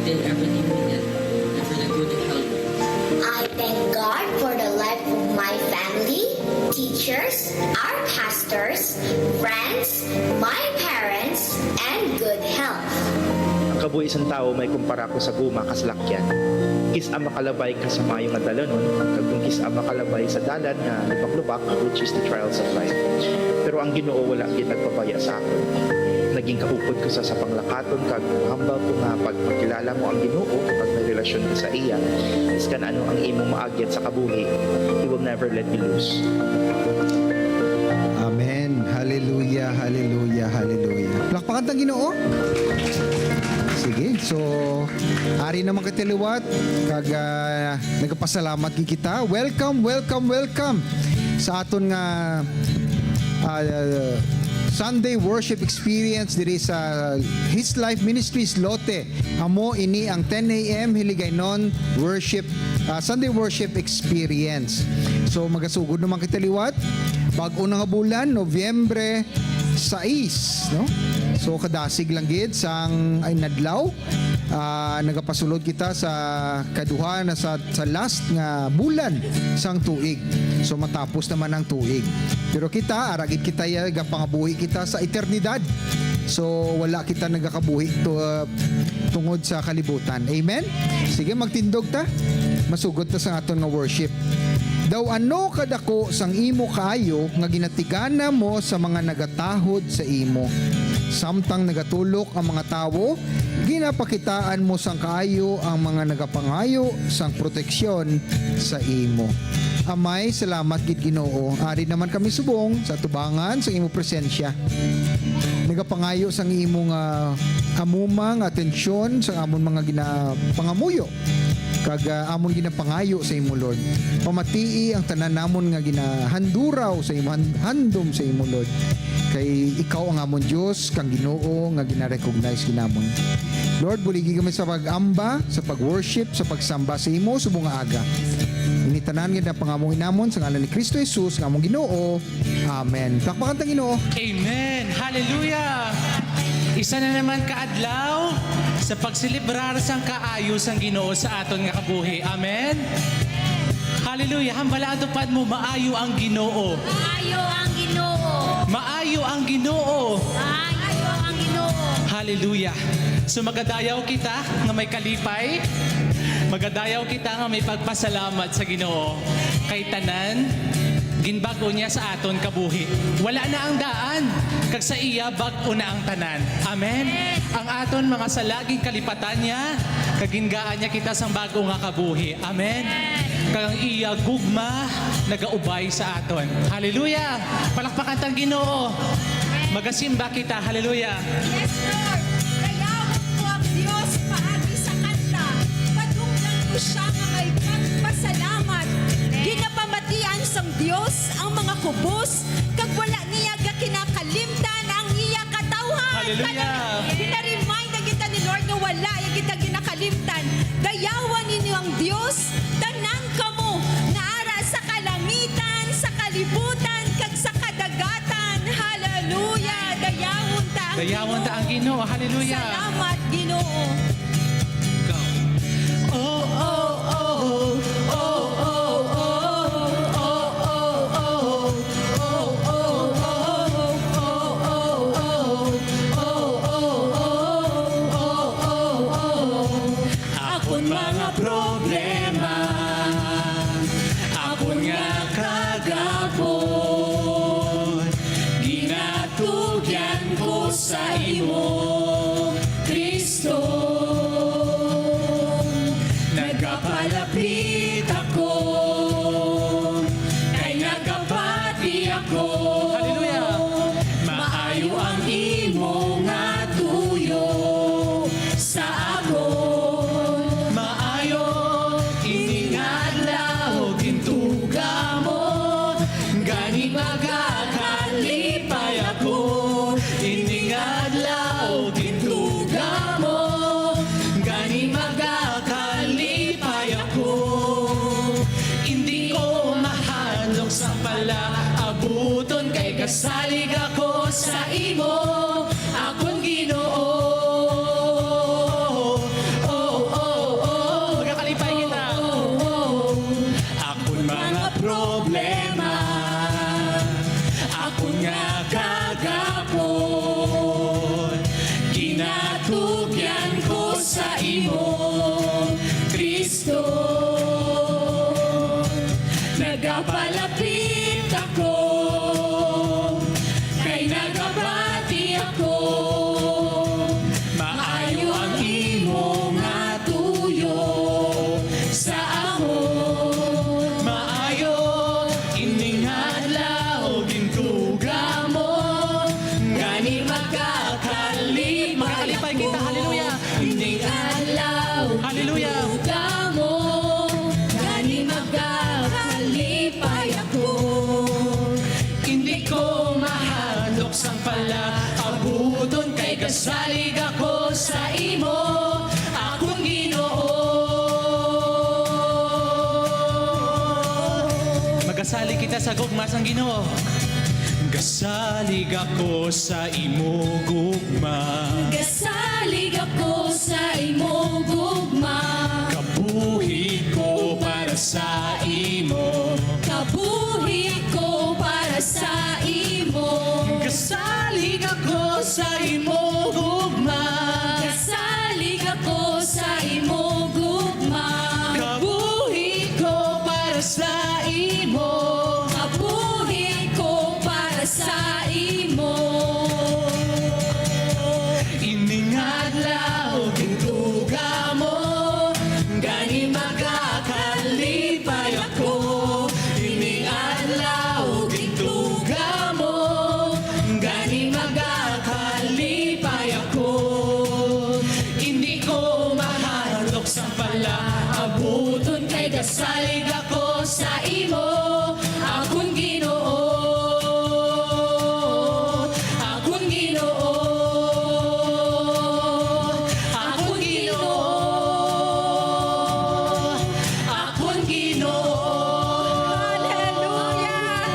provided everything we need and for the good health. I thank God for the life of my family, teachers, our pastors, friends, my parents, and good health. Ang kabuhi isang tao may kumpara ko sa guma kaslakyan. Kis ang makalabay ka sa mayong nga dalanon, kag kung kis ang makalabay sa dalan nga lubak-lubak, which is the trials of life. Pero ang Ginoo wala gyud nagpabaya sa akon. Naging kaupod ko sa panglakaton kag hambal ko nga pag makilala mo ang Ginoo kapag may relasyon ka sa iya, is kan ano ang imong maagyat sa kabuhi, He will never let you lose. Amen. Hallelujah, hallelujah, hallelujah. Plakpakan tang Ginoo. Sige, so ari naman katiliwat kag nagapasalamat kita. Welcome, welcome, welcome sa aton nga Sunday worship experience diri sa His Life Ministries Lote. Amo ini ang 10 a.m. Hiligaynon worship Sunday worship experience. So magasugod naman kitaliwat bag-o na nga bulan, Nobyembre 6, no? So kadasig lang gid sang ay nadlaw. Nagapasulod kita sa kaduha na sa last nga bulan sang tuig. So matapos naman ang tuig. Pero kita aragid kita ya gapangabuhi kita sa eternidad. So wala kita nagakabuhi tungod sa kalibutan. Amen. Sige magtindog ta. Masugod ta sa aton nga worship. Daw ano kadako sang imo kaayo nga ginatigana mo sa mga nagatahod sa imo. Samtang nagatulok ang mga tawo, ginapakitaan mo sang kaayo ang mga nagapangayo sang proteksyon sa imo. Amay, salamat gid Ginoo. Ari naman kami subong sa tubangan sa imo presensya. Nagapangayo sang imong amumang atensyon sa amon mga ginapangamuyo. Kag amon ginapangayo sa imo Lord. Pamatii ang tanan namon nga ginahanduraw sa imo handom sa imo Lord. Kay ikaw ang amon Dios kang Ginoo nga gina-recognize ginamon. Lord, buligi kami sa pag-amba, sa pag-worship, sa pagsamba sa imo subong nga aga. Initanan nga pangamong inamon sa ngalan ni Kristo Jesus nga among Ginoo. Amen. Pakpakan tang Ginoo. Amen. Hallelujah. Isa na naman kaadlaw sa pagselebrar sang kaayos ang Ginoo sa aton nga kabuhi. Amen. Hallelujah. Hambala pad mo maayo ang Ginoo. Maayo ang Ginoo. Maayo ang Ginoo. Maayo ang Ginoo. Hallelujah. So magadayaw kita nga may kalipay. Magadayaw kita nga may pagpasalamat sa Ginoo. Kay tanan ginbago niya sa aton kabuhi. Wala na ang daan, kag sa iya bag-o na ang tanan. Amen. Ang aton mga salaging kalipatan niya, kag gingaan niya kita sang bago nga kabuhi. Amen. Kag ang iya gugma nagaubay sa aton. Hallelujah. Palakpakan tang Ginoo. Magasimba kita. Hallelujah. Yes, Lord. Dayawon ko ang Diyos paagi sa kanta. Padunggan ko siya nga may pagpasalamat. Ginapamatian sang Diyos ang mga kubos. Kag wala niya ga kinakalimtan ang iya katawhan. Hallelujah. Ginaremind na kita ni Lord nga wala yung kita ginakalimtan. Dayawan ninyo ang Diyos. Tanan kamo nga ara sa kalangitan, sa kalibutan, kag sa kadagatan. Hallelujah. Dayawon ta ang Dayawon ta ang Ginoo. Hallelujah. Salamat, Ginoo. Go. Oh, oh, oh, oh. Akon mga problema, akon nga kagapon, ginatugyan ko sa imo, Kristo. Nagapalapit ako, kay nagapati ako. Hallelujah! Maayo ang imo nga tuyo sa akon. Maayo, iningadlaw, gintuga mo. Gani magakalipay ako. Iningadlaw, gintuga mo. Gani magakalipay ako. Hindi ko mahalong sa palaabuton, kay kasalig ako sa imo, akong Ginoo. Oh, Hallelujah! Kamo, gani magkakalipay ako. Hindi ko mahadlok sang pala abuton kay kasalig ako sa imo akong Ginoo. Magasalig kita sa gugma sang Ginoo. Gasalig ako sa imo gugma. Gasalig ako sa imo gugma. Kabuhi ko para sa imo. Kabuhi ko para sa imo. Gasalig ako sa imo gugma. Gasalig ako sa imo gugma. Kabuhi ko para sa imo. Kabuhi ko para sa imo. Iningadlaw gintuga mo, gani magkakalipay ako. Iningadlaw gintuga mo, gani magkakalipay ako. Hindi ko mahalok sa pala abuton kay gasalig ako sa imo akong Ginoo. Akong Ginoo. Akong Ginoo. Akong Ginoo. Hallelujah!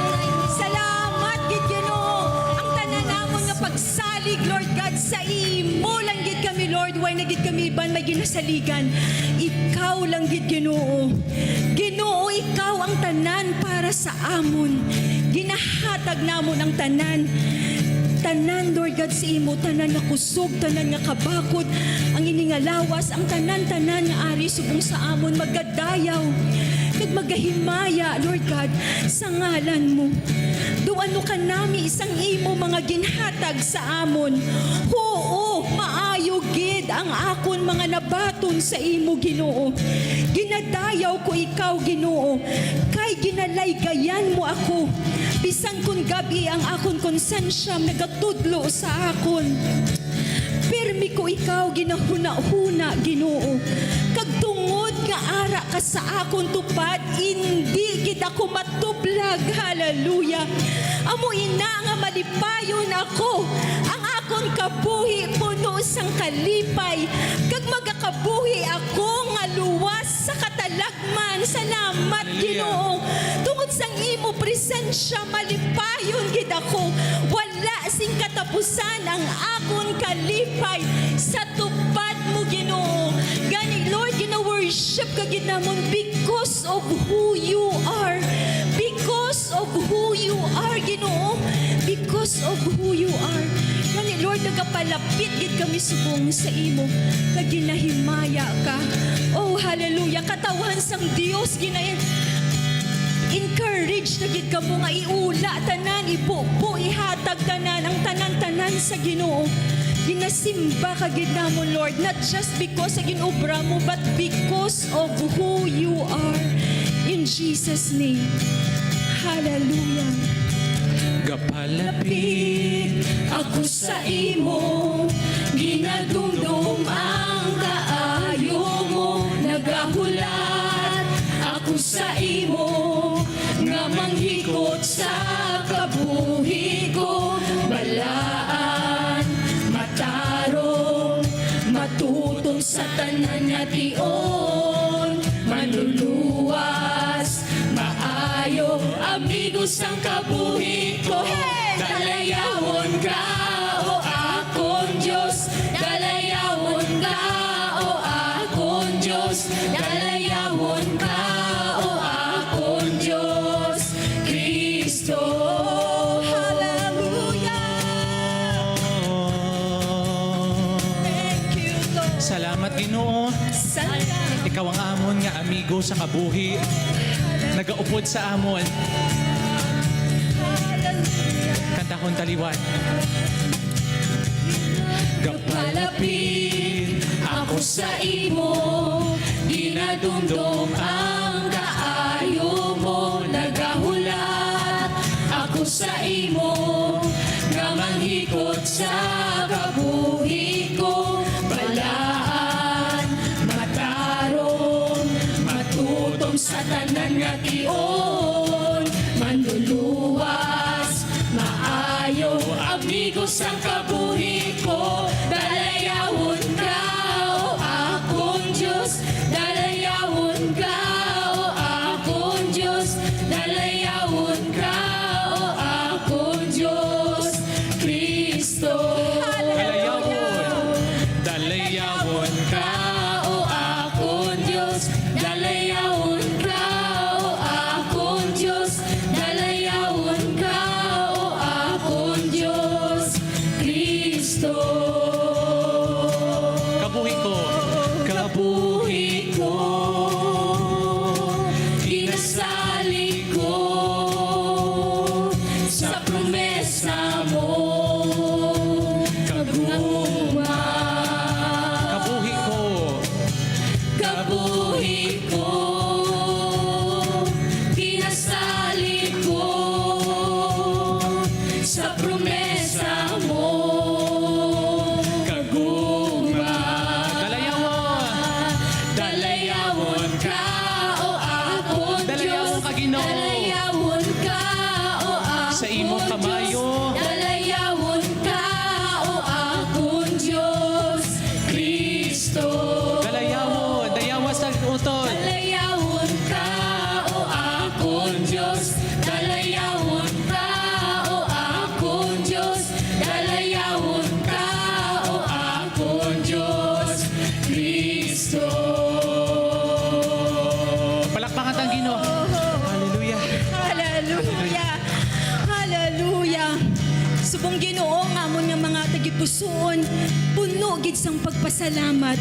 Salamat, gid Ginoo. Ang tanan namon nga pagsalig, Lord God, sa imo lang gid kami, Lord. Why na gid kami ban may ginasaligan? Ikaw lang gid Ginoo. Ginoo, ikaw ang tanan para sa amon. Ginahatag namon ang tanan. Tanan, Lord God, sa imo, tanan nga kusog, tanan nga kabakod, ang iningalawas, ang tanan-tanan nga ari subong sa amon, magadayaw, kag magahimaya, Lord God, sa ngalan mo. Duano ka nami isang imo mga ginhatag sa amon. Oo, maayo gid ang akon mga nabaton sa imo, Ginoo. Ginadayaw ko ikaw, Ginoo, kay ginalaygayan mo ako. Bisan kun gabi ang akon konsensya nagatudlo sa akon. Pirmi ko ikaw ginahuna-huna, Ginoo. Kag tungod nga ara ka sa akon tupad, hindi gid ako matublag. Hallelujah. Amo ina nga malipayon ako. Ang akon kabuhi puno sang kalipay. Kag magakabuhi ako nga luwas sa katalagman. Salamat, Ginoo. Tungod sang imo presensya malipayon gid ako. Wala sing katapusan ang akon kalipay sa tupad mo, Ginoo. Gani, Lord, gina-worship ka gid namon because of who you are. Because of who you are, Ginoo. Because of who you are. Gani, Lord, nagapalapit gid kami subong sa imo. Kag ginahimaya ka. Oh, hallelujah. Katawan sang Dios ginayan. Encourage na gid kamo nga iula tanan, ibubo, ihatag tanan ang tanan-tanan sa Ginoo. Ginasimba ka gid namon, Lord, not just because sa ginobra mo, but because of who you are. In Jesus' name. Hallelujah. Gapalapit Ako sa imo, ginadumdum ang kaayo mo, nagahulat ako sa imo, nga manghikot sa kabuhi ko, balaan, matarong, matutong sa tanan nga tion, manluluwas, maayo, amigos ang kabuhi ko. Dalayawon ka, o akong Diyos. Dalayawon ka, o akong Diyos. Dalayawon ka, o akong Diyos. Kristo. Hallelujah. Thank you, Lord. Salamat, Ginoo. Salamat. Ikaw ang amon nga amigo sa kabuhi. Nagaupod sa amon. Kanta kong taliwan. Gapalapit ako sa imo, ginadumdum ang kaayo mo, nagahulat ako sa imo, nga manghikot sa kabuhi ko, balaan, mata sa tanan nga tion manluluwas maayo amigos ang kabuhi ko dalayawon ka o akong Diyos dalayawon ka o akong Diyos dalayawon ka o akong Diyos Kristo Dalayawon, dalayawon ka. o akong Diyos dalayawon ka o akong Diyos dalayawon ka o akong Diyos Kristo Kabuhi ko. kabuhi ko inasali ko sa promesa mo kaguma Kabuhi ko. kabuhi ko pinasali ko sa promesa mo kaguma Dalayawon. dalayawon ka o akong Dalayawon Diyos ka, Ginoo. dalayawon ka o akong Sa imong kamayo. Diyos dalayawon ka o akong Diyos Kristo Dalayawon. Dayawa sa utod. dalayawon ka o akong Diyos dalayawon ka o akong Diyos dalayawon ka o akong Diyos Kristo Palakpakan tang Ginoo. Hallelujah. Hallelujah Hallelujah Subong Ginoo nga amon nga mga tagipusoon puno gid sang pagpasalamat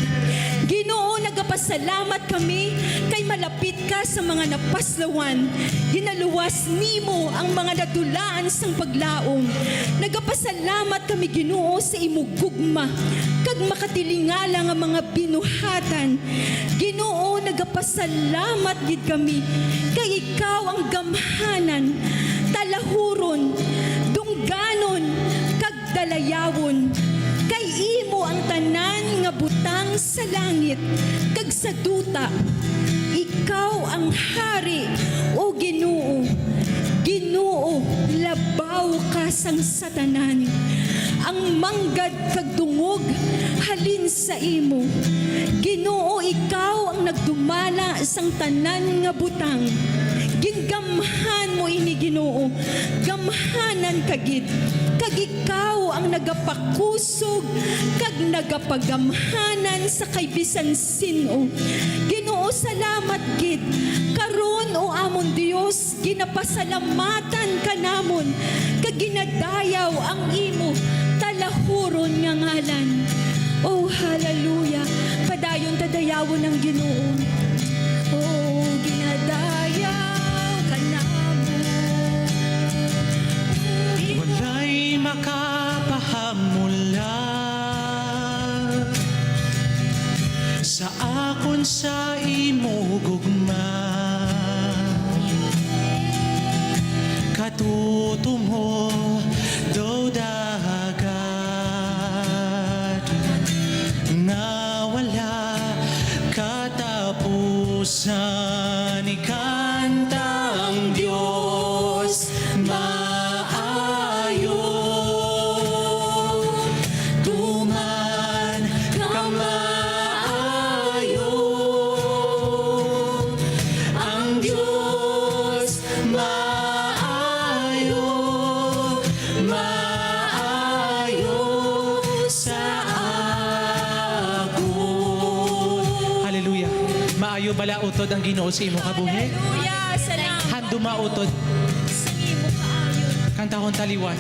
Ginoo nagapasalamat kami kay malapit ka sa mga napaslawan ginaluwas nimo ang mga nadulaan sang paglaom nagapasalamat kami Ginoo sa imong gugma kag makatilingala nga mga binuhatan Ginoo nagapasalamat gid kami kay ikaw ang gamhanan talahuron dungganon kag dalayawon kay imo ang tanan nga butang sa langit kag sa duta ikaw ang hari o Ginoo Ginoo labaw ka sang satanan ang manggad kag dungog halin sa imo Ginoo ikaw ang nagdumala sang tanan nga butang gingamhan mo ini Ginoo gamhanan kagid kag ikaw ang nagapakusog kag nagapagamhanan sa kay bisan sino Ginoo salamat gid karon o amon Dios ginapasalamatan ka namon kag ginadayaw ang imo talahuron nga ngalan oh hallelujah padayon tadayawon ang Ginoo oh ginadayaw ka namon Walay makapahamulan sa akon sa imo gugma katutumo do dagat na wala katapusan ikanta ang Diyos maayo tuman ka maayo ang Diyos maayo maayo sa akon Hallelujah maayo bala utod ang Ginoo sa imong kabuhi hallelujah salamat handuma utod sa imo kaayon kantahon taliwan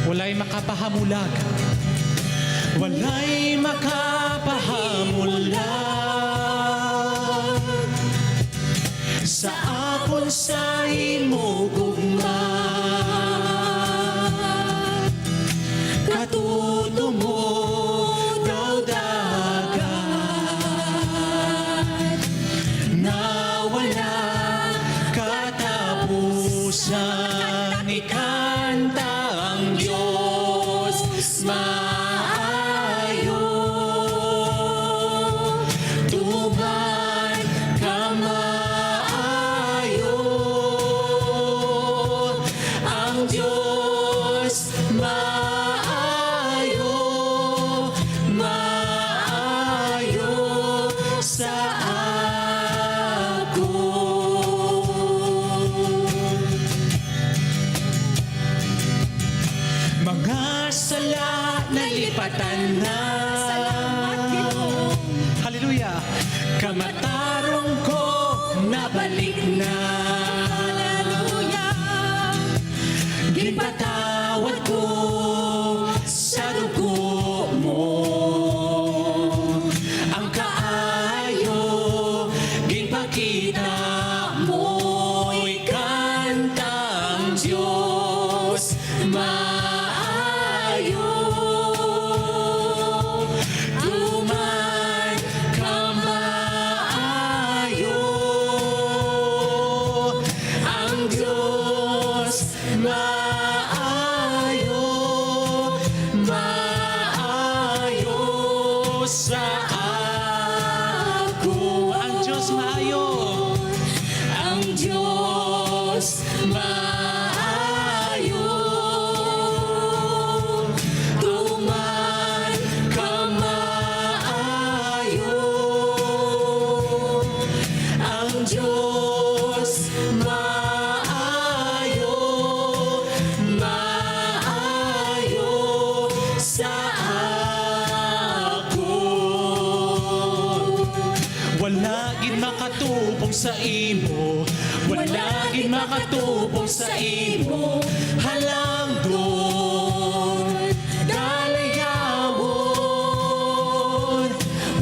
walay makapahamulag walay makapahamulag sa akon sa imo gugma katutumo daw dagat na wala katapusan ikanta ang Diyos maayo Hallelujah! Kamatarong ko, nabalik na. Hallelujah. Ginpatawad ko sa dugo mo. Ang kaayo, ginpakita mo'y kantang Diyos maayo. Tuman ka maayo. Ang Diyos maayo, maayo sa ako. Ang Diyos maayo. Ang Diyos maayo. Tuman ka maayo. Ang Diyos maayo, maayo sa ako. Wala gid makatubong sa imo, wala gid makatubong sa imo. Halangdon, dalayawon.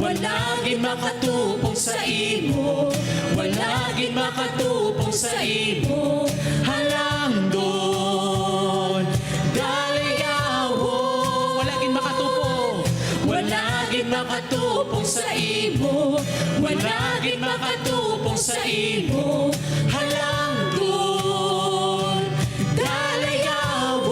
Wala gid makatubong sa imo, wala gid makatubong sa imo. Halangdon, dalayawon. Wala gid makatubong, wala gid makatubong sa imo, wala gid makatubong sa imo. Halangdon, dalayawon.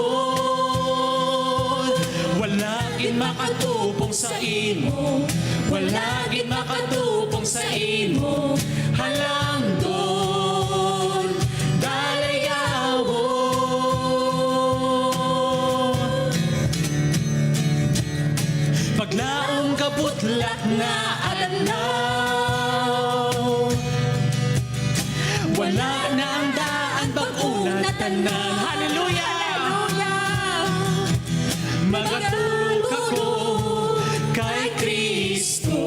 Wala gid makatubong sa imo, wala gid makatubong sa imo. Halangdon, dalayawon. Paglaong kabutlak na adlaw, wala na ang daan pag-una tanan. Hallelujah! Magatulog ako kay Kristo.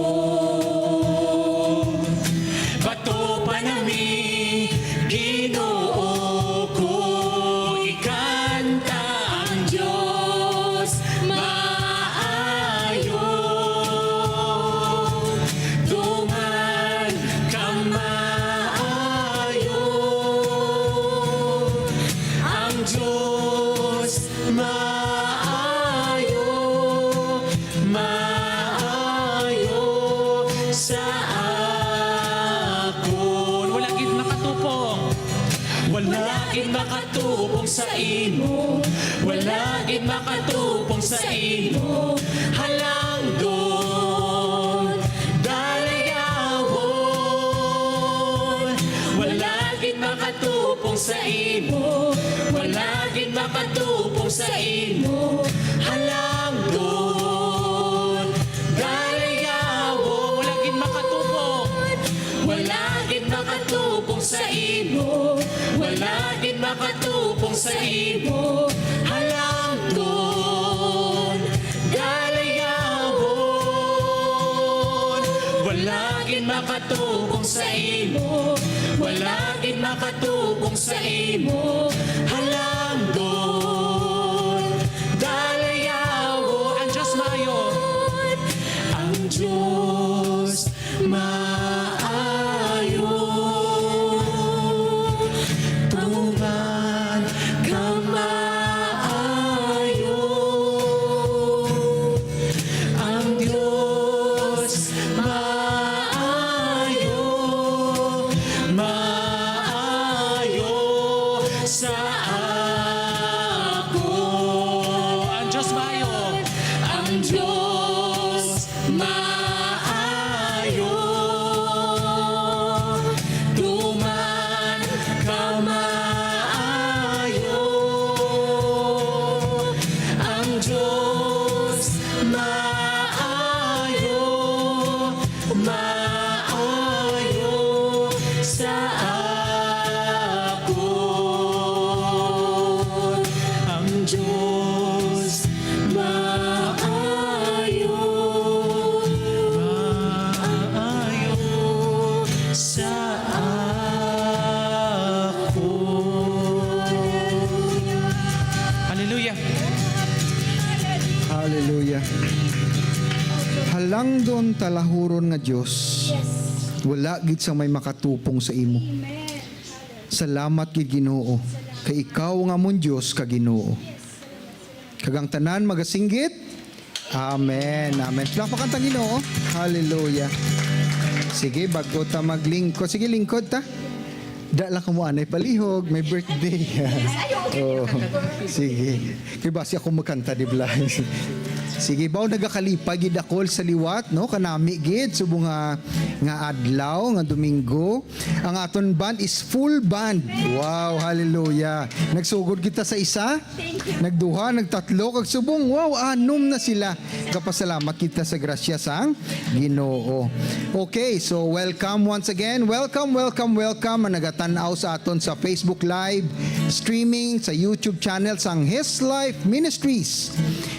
Bato pa nami, Ginoo ko, ikanta ang Diyos maayo. Tuman ka maayo. Ang Diyos maayo, maayo sa akon. Wala gid makatupong, wala gid makatupong sa imo, wala gid makatupong sa imo. Halangdon, dalayawon. Wala gid makatupong sa imo, wala gid makatupong sa imo. Halangdon, dalayawon. Wala gid makatupong, wala gid makatupong sa imo, wala gid makatupong sa imo. Halangdon, dalayawon. Wala gid makatupong sa imo, wala gid makatupong sa imo. Halangdon, dalayawon. Ang Diyos maayo, ang Diyos maayo. Tuman ka maayo. Ang Diyos maayo, maayo sa ako. Ang Diyos maayo, ang Diyos maayo. Tuman ka maayo. Ang Diyos maayo, maayo sa ako. Ang Diyos maayo, maayo. Tungdon talahuron nga Dios. Wala gid sa may makatupong sa imo. Salamat gid Ginoo. Kay ikaw nga mon Dios ka Ginoo. Kagang tanan magasinggit. Amen. Amen. Palakpakan ta Ginoo. Hallelujah. Sige, bago ta maglingkod. Sige, lingkod ta. Dala ka mo anay palihog, may birthday. Oh, sige. Kaya basi ako magkanta di ba? Sige, baw nagakalipay gid ako sa liwat, no? Kanami gid subong nga adlaw, nga Domingo. Ang aton band is full band. Wow, hallelujah. Nagsugod kita sa isa, nagduha, nagtatlo, kag subong, wow, anom na sila. Kapasalamat kita sa grasya sang Ginoo. Okay, so welcome once again. Welcome ang nagatanaw sa aton sa Facebook Live, streaming sa YouTube channel sang His Life Ministries.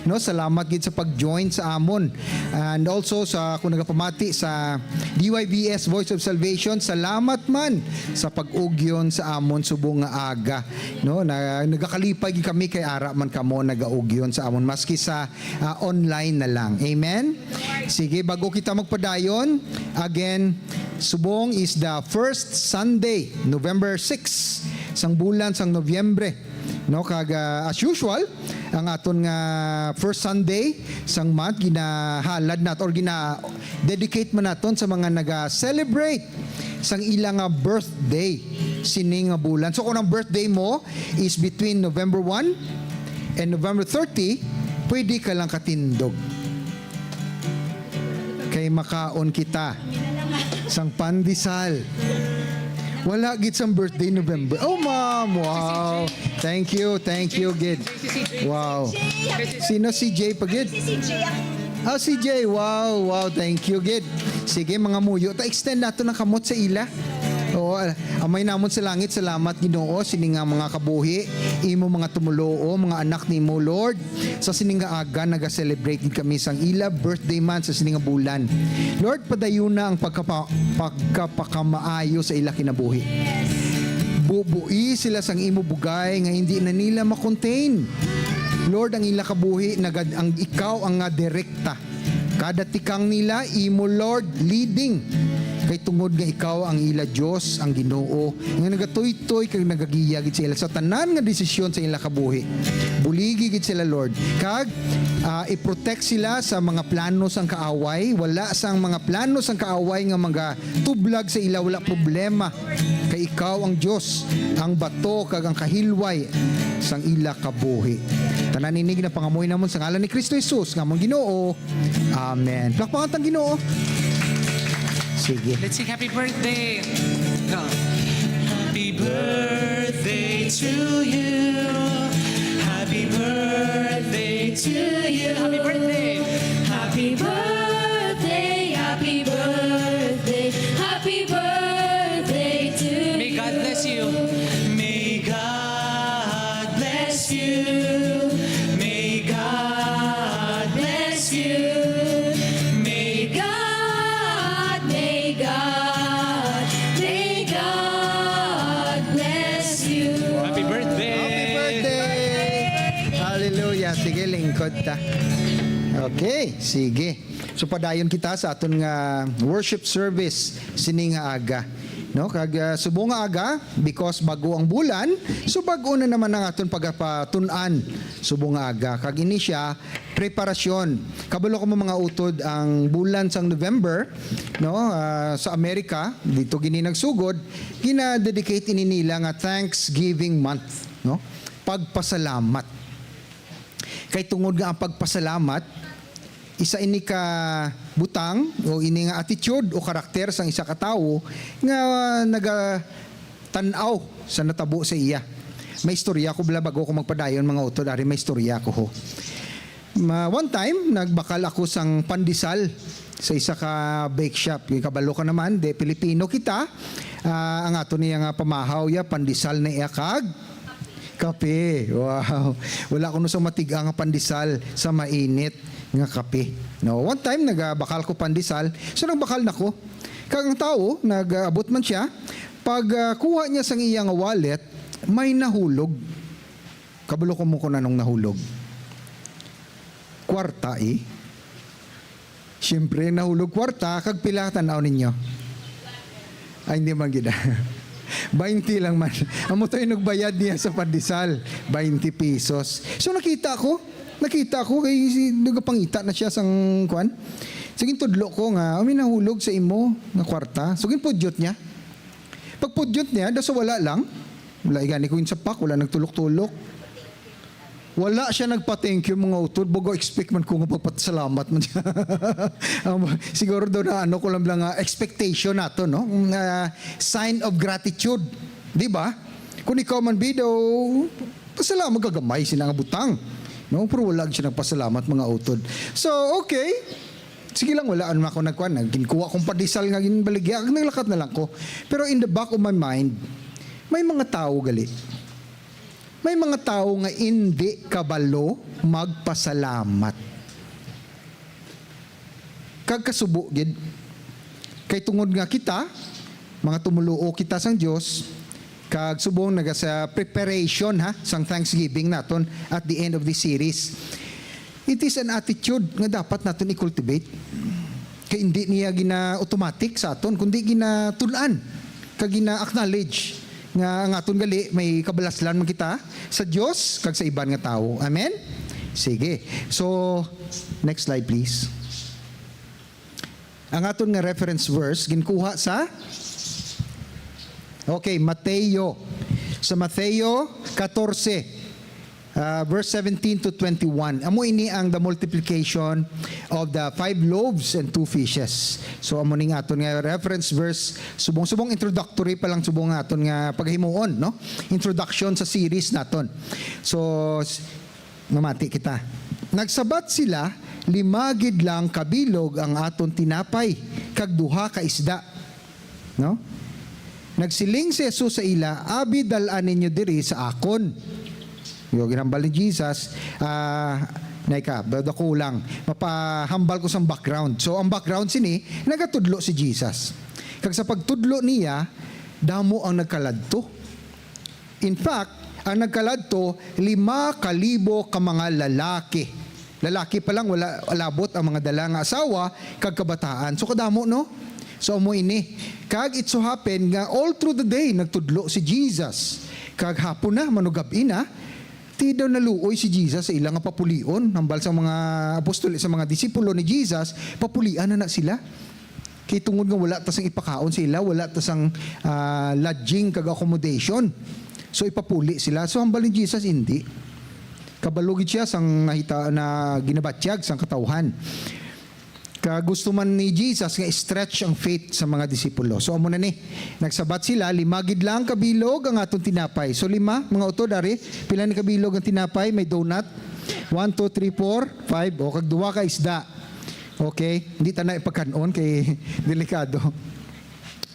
No, salamat gid sa pag-join sa amon. And also sa kung nagapamati sa DYBS Voice of Salvation, salamat man sa pag-ugyon sa amon subong nga aga. No, nagakalipay gid kami kay ara man kamo nagaugyon sa amon maski sa online na lang. Amen. Sige, bago kita magpadayon, again, subong is the first Sunday, November 6, sang bulan sang Nobyembre. No, kag as usual, ang aton nga first Sunday sang month ginahalad nat or gina-dedicate man naton sa mga naga-celebrate sang ilang nga birthday sining nga bulan. So kung ang birthday mo is between November 1 and November 30, pwede ka lang katindog. Kay makaon kita sang pandesal. Wala gid sang birthday November. Oh, ma'am. Wow. Thank you, gid. Wow. Sino si Jay pagid? Ah, si Jay. Wow. Thank you, gid. Sige, mga muyo. Ta-extend nato ng kamot sa ila. Oo, amay namon sa langit, salamat Ginoo sining nga mga kabuhi, imo mga tumuloo, mga anak nimo Lord. Sa sining nga aga naga-celebrate kami sang ila birthday man sa sining nga bulan. Lord, padayon na ang pagkapakamaayo sa ila kinabuhi. Bubui sila sang imo bugay nga hindi na nila makontain. Lord, ang ila kabuhi ang ikaw ang nga direkta. Kada tikang nila imo Lord leading. Kay tungod nga ikaw ang ila Dios, ang Ginoo, nga nagatoy-toy kag nagagiya gid sila sa tanan nga desisyon sa ila kabuhi. Buligi gid sila Lord. Kag i-protect sila sa mga plano sang kaaway, wala sang mga plano sang kaaway nga mga tublag sa ila, wala problema. Kay ikaw ang Dios, ang bato kag ang kahilway sang ila kabuhi. Tanan inig na pangamuhi namon sa ngalan ni Kristo Jesus nga among Ginoo. Amen. Plakpakan tang Ginoo. Sige. Let's sing happy birthday. Go. Happy birthday to you. Happy birthday to you. Happy birthday. Happy birthday, happy birthday, happy birthday to you. May God bless you. May God bless you. May God bless you. May God bless you. Happy birthday. Happy birthday! Hallelujah. Sige, lingkod ta. Okay, sige. So padayon kita sa aton nga worship service sining nga aga. No, kag subong nga aga because bago ang bulan, so bago na naman ang aton pagapatun-an subong nga aga. Kag ini siya preparasyon. Kabalo ko mga utod ang bulan sang November, no, sa Amerika, dito gini nagsugod, gina-dedicate ini nila nga Thanksgiving month, no? Pagpasalamat. Kay tungod nga ang pagpasalamat, isa ini ka butang o ini nga attitude o karakter sang isa ka tawo nga nagatanaw sa natabo sa iya. May istorya ko bala bago ko magpadayon mga utod, ari may istorya ko ho. One time nagbakal ako sang pandesal sa isa ka bake shop. Yung kabalo ka naman, de Pilipino kita. Ang ato niya nga pamahaw ya pandesal na iya kag kape. Wow. Wala ko no sa matiga nga pandesal sa mainit nga kape. No, one time nagbakal ko pandesal, so nagbakal nako. Kag ang tao nag-abot man siya, pag kuha niya sang iyang wallet, may nahulog. Kabalo ko mo ko nanong nahulog. Kwarta Siyempre, nahulog kwarta, kag pila tanaw ninyo. Ay, hindi man gida. 20 lang man. Amo tayo nagbayad niya sa pandesal. 20 pesos. So nakita ko kay nagapangita na siya sang kwan. Sige tudlo ko nga, nahulog sa imo nga kwarta. So ginpudyot niya. Pagpudyot niya, da sa wala lang. Wala igani ko yung sapak, wala nagtulok-tulok. Wala siya nagpa-thank you mga utod. Bago expect man ko nga pagpasalamat man siya. Siguro daw na ko lang expectation nato, no? Sign of gratitude. Di ba? Kung ikaw man bidaw, pasalamat gagamay sila nga butang. No? Pero wala siya nagpasalamat mga utod. So, okay. Sige lang, wala ano ako nagkuhan. Ginkuha kong padisal nga ginbaligya. Naglakat na lang ko. Pero in the back of my mind, may mga tao gali. May mga tao nga hindi kabalo magpasalamat. Kagkasubo gid. Kay tungod nga kita, mga tumuluo kita sang Dios, kag subong naga sa preparation sang Thanksgiving naton at the end of the series. It is an attitude nga dapat naton i-cultivate. Kay hindi niya gina-automatic sa aton, kundi gina-tulan, kag gina-acknowledge nga ang aton gali may kabalaslan man kita sa Dios kag sa iban nga tao. Amen? Sige. So, next slide please. Ang aton nga reference verse ginkuha sa Mateo. Sa Mateo 14 verse 17 to 21. Amo ini ang the multiplication of the 5 loaves and 2 fishes. So amo ning aton nga reference verse, subong-subong introductory pa lang subong aton nga paghimuon, no? Introduction sa series naton. So mamati kita. Nagsabat sila, 5 gid lang kabilog ang aton tinapay kag 2 ka isda. No? Nagsiling si Jesus sa ila, abi dal-an ninyo diri sa akon. Yung ginambal ni Jesus, dako lang, mapahambal ko sa background. So, ang background sini, nagatudlo si Jesus. Kag sa pagtudlo niya, damo ang nagkaladto. In fact, ang nagkaladto, 5,000 ka mga lalaki. Lalaki pa lang, wala alabot ang mga dala nga asawa, kag kabataan. So, kadamo, no? So, mo ini. Kag it so happen nga all through the day, nagtudlo si Jesus. Kag hapon na, manugabi na, ti daw naluoy si Jesus sa ilang papulion, hambal sa mga apostol, sa mga disipulo ni Jesus, papulian na sila. Kay tungod nga wala tasang ipakaon sila, wala tasang lodging kag accommodation. So ipapuli sila. So hambal ni Jesus hindi. Kabalugid siya sang nahita na ginabatyag sang katawhan. Gusto man ni Jesus nga stretch ang faith sa mga disipulo. So amo na ni, nagsabat sila, 5 gid lang kabilog ang atong tinapay. So 5, mga utod ari, pila ni kabilog ang tinapay, may donut. 1, 2, 3, 4, 5, o kag 2 ka isda. Okay, hindi ta na ipagkanon kay delikado.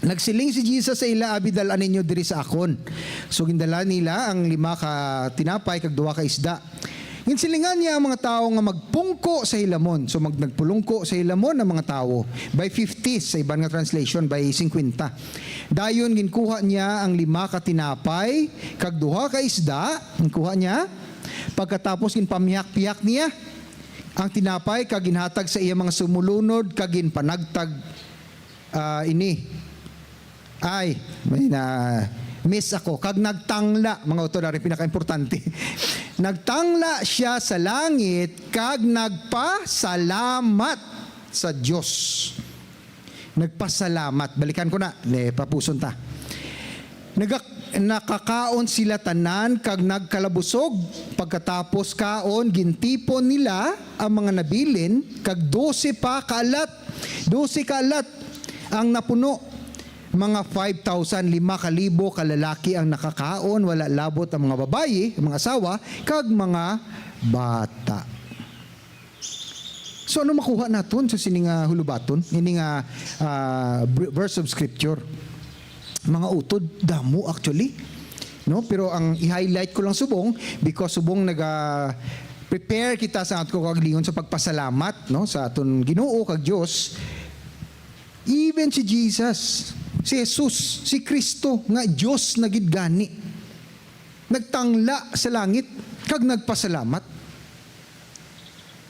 Nagsiling si Jesus sa ila, abi dal-an ninyo diri sa akon. So gindala nila ang 5 ka tinapay kag 2 ka isda. Ginsilingan niya ang mga tao nga magpungko sa hilamon. So nagpulungko sa hilamon ang mga tao. By 50, sa ibang nga translation, by 50. Dayon ginkuha niya ang 5 ka tinapay, kag 2 ka isda, ginkuha niya. Pagkatapos ginpamiyak-piyak niya ang tinapay, kag ginhatag sa iya mga sumulunod, kag ginpanagtag ini. Ay, may na miss ako. Kag nagtangla, mga utod, pinaka-importante. Nagtangla siya sa langit kag nagpasalamat sa Diyos. Nagpasalamat. Balikan ko na. Papuson ta. Nakakaon sila tanan kag nagkalabusog. Pagkatapos kaon, gintipon nila ang mga nabilin kag 12 pa kaalat. 12 kaalat ang napuno. Mga 5,000, 5,000 kalalaki ang nakakaon, wala labot ang mga babayi, ang mga asawa, kag mga bata. So ano makuha naton sa sining hulubaton, ini nga verse of scripture? Mga utod, damo actually. No? Pero ang i-highlight ko lang subong, because subong prepare kita sa ato kaglingon sa pagpasalamat, no? Sa aton Ginoo kag Dios. Even si Jesus, si Jesus, si Kristo nga Dios na gid gani, nagtangla sa langit kag nagpasalamat.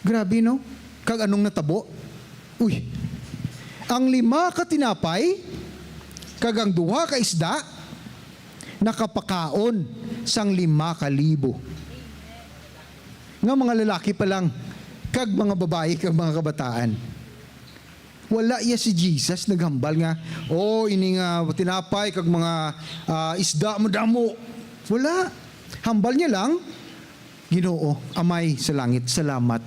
Grabe, no? Kag anong natabo? Uy, ang 5 ka tinapay, kagang 2 ka isda, nakapakaon sang 5,000. Nga mga lalaki pa lang, kag mga babae, kag mga kabataan. Wala iya si Jesus naghambal nga, ini nga tinapay, kag mga isda madamo. Wala. Hambal niya lang, Ginoo, Amay sa langit, salamat.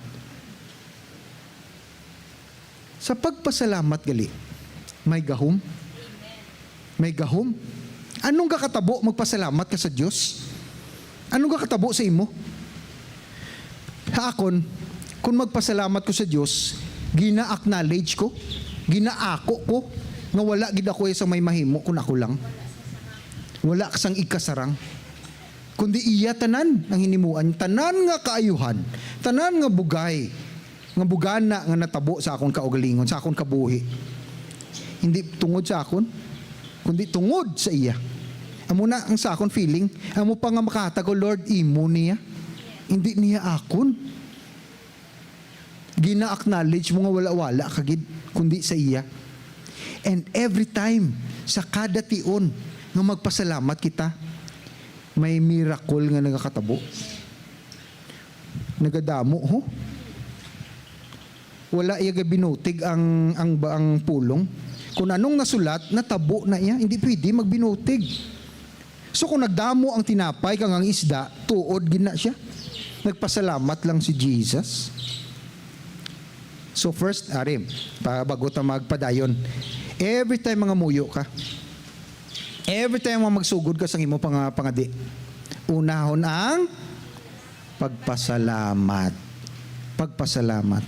Sa pagpasalamat gali, may gahom. May gahom. Anong kakatabo magpasalamat ka sa Diyos? Anong kakatabo sa imo? Haakon, kung magpasalamat ko sa Diyos, gina-acknowledge ko, ginaako ko, nga wala gid ako sa may mahimo kung ako lang. Wala kasang ikasarang. Kundi iya tanan ang hinimuan, tanan nga kaayuhan, tanan nga bugay, nga bugana nga natabo sa akon kaugalingon, sa akon kabuhi. Hindi tungod sa akon, kundi tungod sa iya. Amo na ang sa akon feeling, amo pa nga makatago, Lord, imo niya. Hindi niya akon. Gina-acknowledge mo nga wala-wala kagid, kundi sa iya. And every time, sa kada tion, nga magpasalamat kita, may miracle nga nagakatabo. Nagadamo, ho? Wala iya binutig ang pulong. Kung anong nasulat, natabo na iya, hindi pwede magbinutig. So kung nagdamo ang tinapay kang ang isda, tuod gina siya. Nagpasalamat lang si Jesus. So first, bago ta magpadayon, every time mga muyo ka, every time magsugod ka sa imo pangadi, unahon ang pagpasalamat. Pagpasalamat.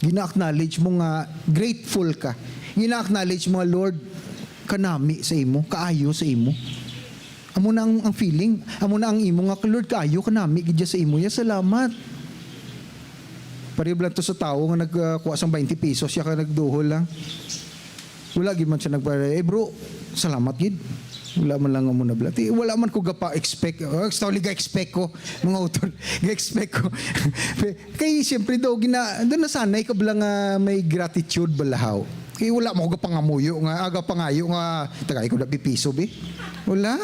Gina-acknowledge mo nga grateful ka. Gina-acknowledge mo, Lord, kanami sa imo, kaayo sa imo. Amo na ang feeling, amo na ang imo nga, Lord, kaayo kanami gidya sa imo. Ya, salamat. Pariblang to sa tao nga nagkuha sang 20 pesos, siya ka nagduhol lang. Wala gid man siya nagpare, bro, salamat gid. Wala man lang mo na blat. Wala man ko gapa-expect. Expect ko, mga author. Ga-expect ko. Kaya siyempre daw, doon nasanay ka bala nga may gratitude balahaw. Kaya wala mo gapangamuyo nga, pangayo nga, tagay ko na pipiso, be. Wala.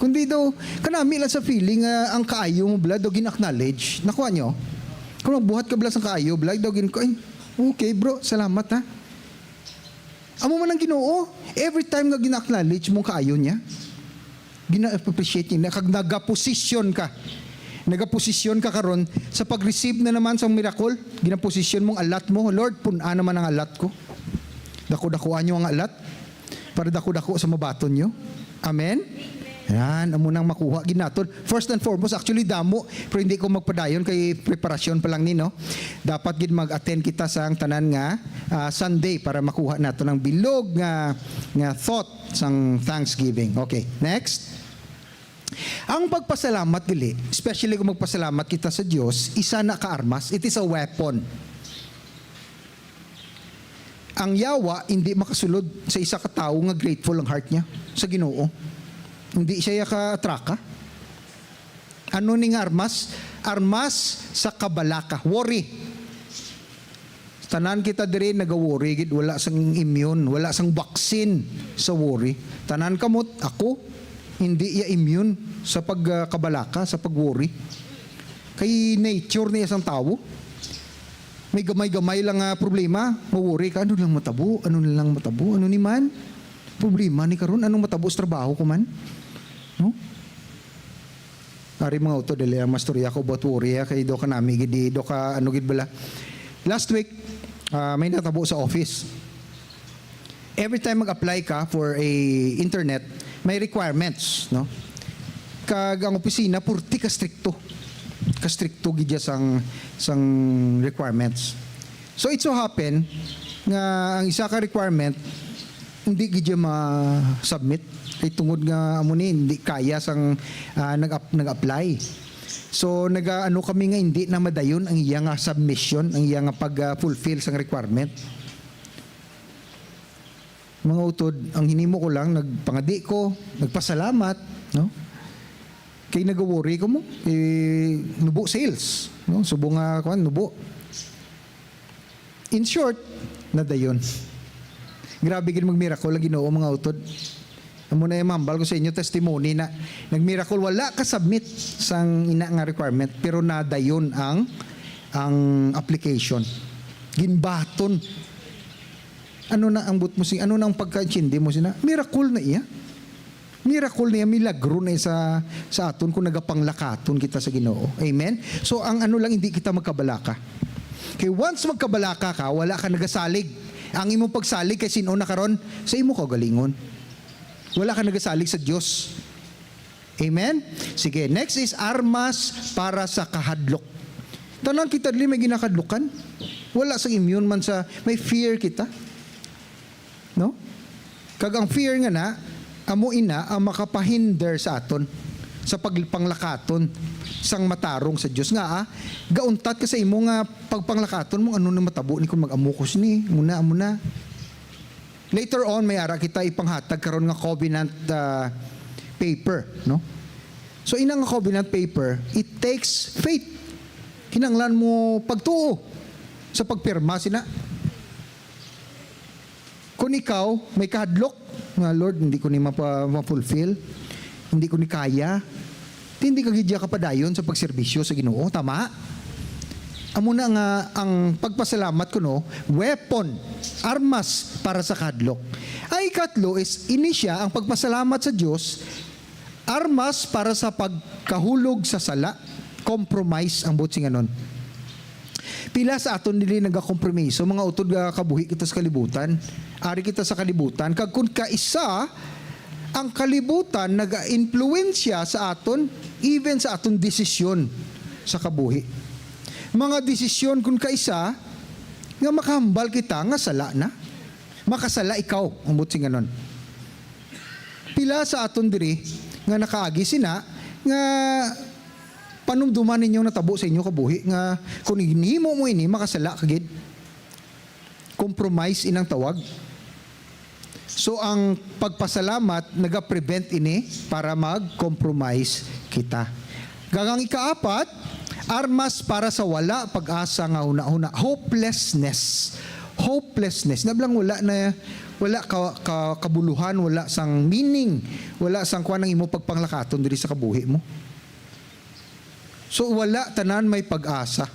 Kundi daw, kanami lang sa feeling, ang kaayo mo bala, daw gin-acknowledge. Nakuha nyo? Kung magbuhat ka bala sa kaayo, bala, daw okay bro, salamat ha. Amo man ang Ginoo, every time nga gina-acknowledge mong kaayo niya, gina-appreciate niya, kag nagaposisyon ka. Nagaposisyon ka karon sa pag-receive na naman sa miracle, ginaposisyon mong alat mo, Lord, puna naman ang alat ko. Dako-dakuan niyo ang alat para dako-dako sa mabaton niyo. Amen? Yan, amo nang makuha ginaton. First and foremost, actually damo, pero hindi ko magpadayon kay preparasyon pa lang ni, no? Dapat gid mag-attend kita sa ang tanan nga Sunday para makuha nato ng bilog nga thought sang Thanksgiving. Okay, next. Ang pagpasalamat dili, especially kung magpasalamat kita sa Dios, isa na kaarmas, it is a weapon. Ang yawa hindi makasulod sa isa ka tawo nga grateful ang heart niya sa Ginoo. Hindi siya ka-atraka. Ano ning armas? Armas sa kabalaka. Worry. Tanan kita diri nag-worry, wala sang immune, wala sang vaccine sa worry. Tanan kamot, ako, hindi ya immune sa pagkabalaka, sa pag-worry. Kay nature niya isang tao. May gamay-gamay lang problema, ma-worry ka, ano lang matabo, ano ni man? Problema ni karon, anong matabo sa trabaho ko man? No? Ari mga auto dili ang mastorya ko about worry kay do ka nami gid do ka ano gid bala. Last week may natabo sa office. Every time mag-apply ka for a internet, may requirements, no? Kag ang opisina purti ka stricto. Ka stricto gid sang requirements. So it so happen nga ang isa ka requirement hindi gid ma-submit kay tungod nga amo ni hindi kaya sang nag-apply. So nag-ano kami nga hindi na madayon ang iya nga submission, ang iya nga pag-fulfill sang requirement. Mga utod, ang hinimo ko lang nagpangadi ko, nagpasalamat, no? Kay nag-worry ko mo, nubo sales, no? Subo nga kuan nubo. In short, nadayon. Grabe gid mag-miracle ang Ginoo mga utod. Amo na mambal ko sa inyo testimony na nag-miracle wala ka submit sang ina nga requirement pero nadayon ang application. Ginbaton. Ano na ang but mo ano na ang pagka-intindi mo sina? Miracle na iya. Miracle niya, milagro na sa aton kung nagapanglakaton kita sa Ginoo. Amen? So, ang ano lang, hindi kita magkabalaka. Okay, once magkabalaka ka, wala ka nagasalig. Ang imong pagsalig kay sino na karon sa imo kagalingon. Wala ka nagasalig sa Diyos. Amen? Sige, next is armas para sa kahadlok. Tanan kita dili may ginakadlukan. Wala sa immune man sa, may fear kita. No? Kag ang fear nga na, amo ina ang makapahinder sa aton sa pagpanglakaton sang matarong sa Dios nga gauntat ka sa imo nga pagpanglakaton mo ano na matabo ni kun mag-amukos ni muna. Later on may ara kita ipanghatag karon nga covenant paper, no? So inang covenant paper, it takes faith. Kinanglan mo pagtuo sa pagpirma sina. Kung ikaw may kahadlok nga Lord, hindi ko ni ma-fulfill, hindi ko ni kaya, hindi ka gidya kapadayon sa pagserbisyo sa Ginoo, tama? Amo na nga ang pagpasalamat ko no, weapon, armas para sa kadlok. Ay katlo is inisya ang pagpasalamat sa Dios, armas para sa pagkahulog sa sala, compromise ang butsing anon. Pila sa aton dili nagakompromiso, mga utod nga kabuhi kita sa kalibutan, ari kita sa kalibutan, kag kun kaisa ang kalibutan naga-influensya sa aton, even sa aton desisyon sa kabuhi. Mga desisyon kun kaisa nga makahambal kita nga sala na. Makasala ikaw ang butsing anon. Pila sa aton diri nga nakaagi sina nga panumduman ninyo natabo sa inyo kabuhi nga kung hinimo mo ini makasala kagid. Compromise inang tawag. So ang pagpasalamat naga-prevent ini para mag-compromise kita. Gagang ikaapat, armas para sa wala pag-asa nga una-una, hopelessness. Hopelessness. Nablang wala kabuluhan, wala sang meaning, wala sang kuan ang imo pagpanglakaton diri sa kabuhi mo. So wala tanan may pag-asa.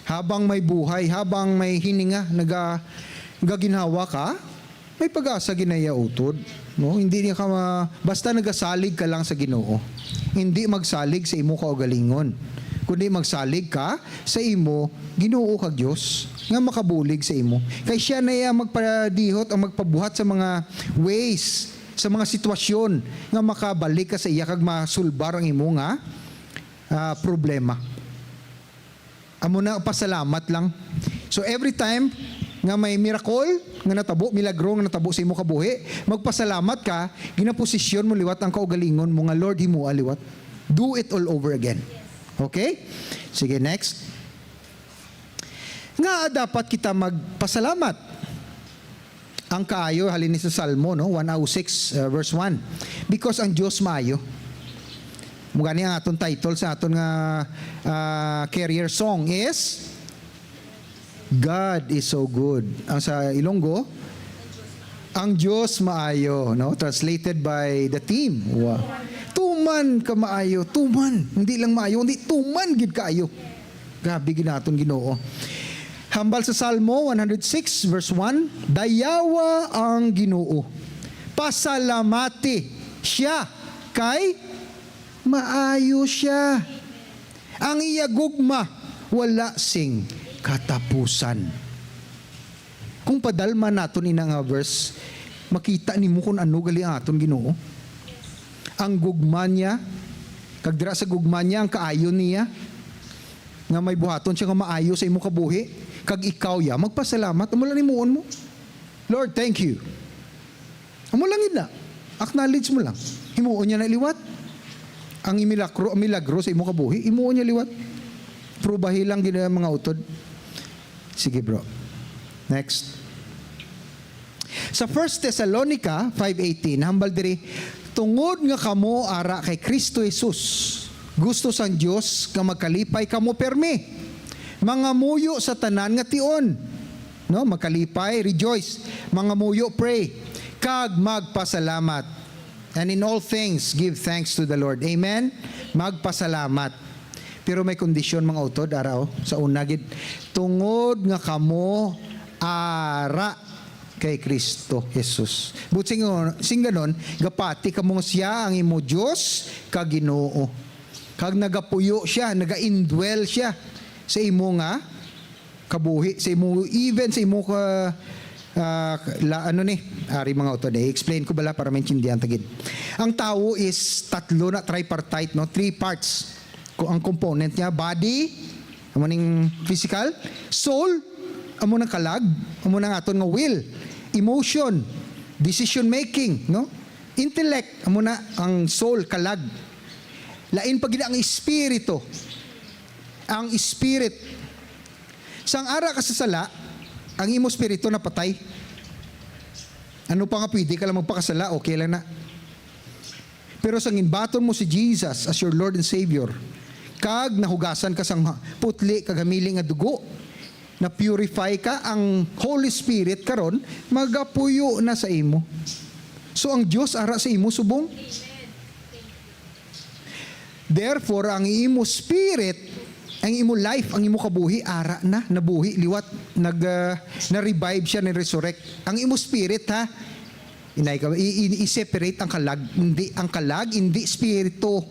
Habang may buhay, habang may hininga nagaginhawa ka, may pag-asa ginaya utod, no? Hindi niya ka basta nagasalig ka lang sa Ginoo. Hindi magsalig sa imo kaugalingon, kundi magsalig ka sa imo Ginoo kag Dios nga makabulig sa imo. Kay siya na iya magpadihot ang magpabuhat sa mga ways, sa mga sitwasyon nga makabalik ka sa iya kag masulbar ang imo nga problema. Amo na pasalamat lang. So every time nga may miracle nga natabo, milagro nga natabo sa imo kabuhi, magpasalamat ka, ginaposisyon mo liwat ang kaugalingon mo nga Lord himo liwat. Do it all over again. Okay? Sige, next. Nga dapat kita magpasalamat. Ang kaayo halin ni sa Salmo no 106 verse 1. Because ang Dios maayo. Mugani ang aton title sa aton nga career song is God is so good. Ang sa Ilonggo, ang Diyos maayo, no? Translated by the team. Wow. Tuman ka maayo, tuman. Hindi lang maayo, hindi tuman gid kaayo. Grabe ginaton Ginoo. Hambal sa Salmo 106 verse 1, dayawa ang Ginoo. Pasalamati siya kay maayo siya. Ang iya gugma wala sing katapusan. Kung padalma naton ina nga verse, makita nimo kung ano gali aton Ginoo. Ang gugma niya, kag dira sa gugma niya ang kaayo niya nga may buhaton siya nga maayo sa imo kabuhi, kag ikaw ya magpasalamat amo lang nimuon mo. Lord, thank you. Amo lang ina. Acknowledge mo lang. Himuon niya na liwat. Ang milagro sa imo kabuhi, himuon niya liwat. Prubahi lang gina mga utod. Sige bro. Next. Sa 1 Thessalonica 5:18, hambal diri, tungod nga kamo ara kay Kristo Jesus, gusto sang Dios nga magkalipay kamo permi. Mga muyo sa tanan nga tion. no, makalipay, rejoice, mga muyo, pray, kag magpasalamat. And in all things, give thanks to the Lord. Amen? Magpasalamat. Pero may kondisyon mga utod, araw, sa unagid, tungod nga kamo ara kay Kristo Jesus. But sing ganon, gapati kamo siya ang imo Diyos kag Ginoo. Kag nagapuyo siya, naga-indwell siya sa imo nga kabuhi, sa imo, even sa imo ka ari mga auto explain ko bala para maintindihan tagid. Ang tao is tatlo na tripartite, no? 3 parts. Kung ang component niya, body, amo ning physical, soul, amo nang kalag, amo nang aton nga will, emotion, decision making, no? Intellect, amo na ang soul, kalag. Lain pagid ang espiritu. Ang spirit. Sang ara ka sa sala, ang imo spirito na patay. Ano pa nga pwede ka lang magpakasala, okay lang na. Pero sang inbaton mo si Jesus as your Lord and Savior, kag nahugasan ka sang putli, kag hamili nga dugo, na purify ka, ang Holy Spirit karon magapuyo na sa imo. So ang Dios ara sa imo subong. Therefore, ang imo spirit, ang imo life, ang imo kabuhi, ara na, nabuhi, liwat, na-revive siya, na-resurrect. Ang imo spirit, ha, i-separate ang kalag, hindi spirito.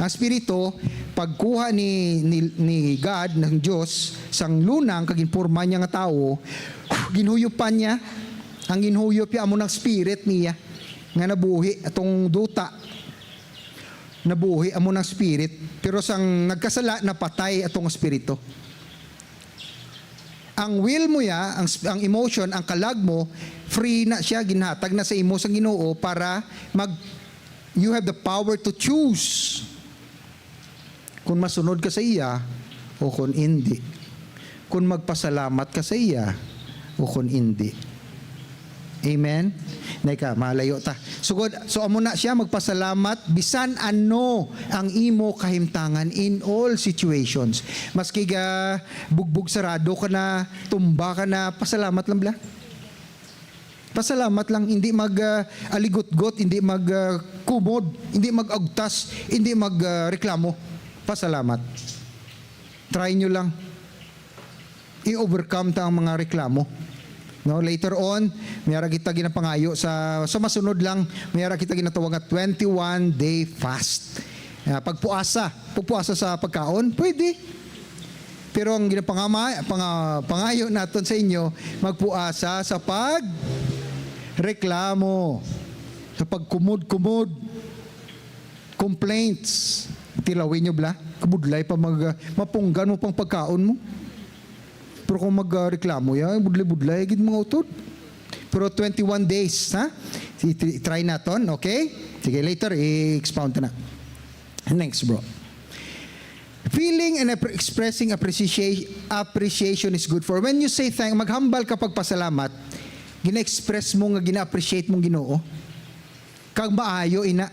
Ang spirito, pagkuha ni God, ng Diyos, sang lunang, kaginporma niya nga tao, ginhuyupan niya, ang ginhuyop niya, amo ng spirit niya, nga nabuhi, atong duta, nabuhi amo ng spirit, pero sang nagkasala napatay atong espiritu. Ang will mo ya, ang emotion, ang kalag mo, free na siya, ginhatag na sa imo sang Ginoo para you have the power to choose kung masunod ka sa iya o kung hindi, kung magpasalamat ka sa iya o kung hindi. Amen? Naika, malayo ta. So amo na siya magpasalamat bisan ano ang imo kahimtangan in all situations. Maski ga bugbog sarado ka na, tumba ka na, pasalamat lang bla. Pasalamat lang, hindi mag-aligot-got, hindi mag-kumod, hindi mag-agtas, hindi mag-reklamo. Pasalamat. Try nyo lang. I-overcome ta ang mga reklamo. No, later on, mayara kita ginapangayo sa masunod lang, mayara kita ginatawag nga 21-day fast. Pagpuasa sa pagkaon, pwede. Pero ang pangayo naton sa inyo, magpuasa sa pagreklamo, sa pagkumod-kumod, complaints. Tilawin nyo bla, kabudlay pa mapunggan mo pang pagkaon mo. Pero kung magreklamo yan, budlay-budlay, gid mga utod. Pero 21 days, ha? Try natin, okay? Sige, later, i-expound na. Next, bro. Feeling and expressing appreciation is good for. When you say maghambal ka pagpasalamat, gina-express mo nga gina-appreciate mong Ginoo. Kag maayo ina,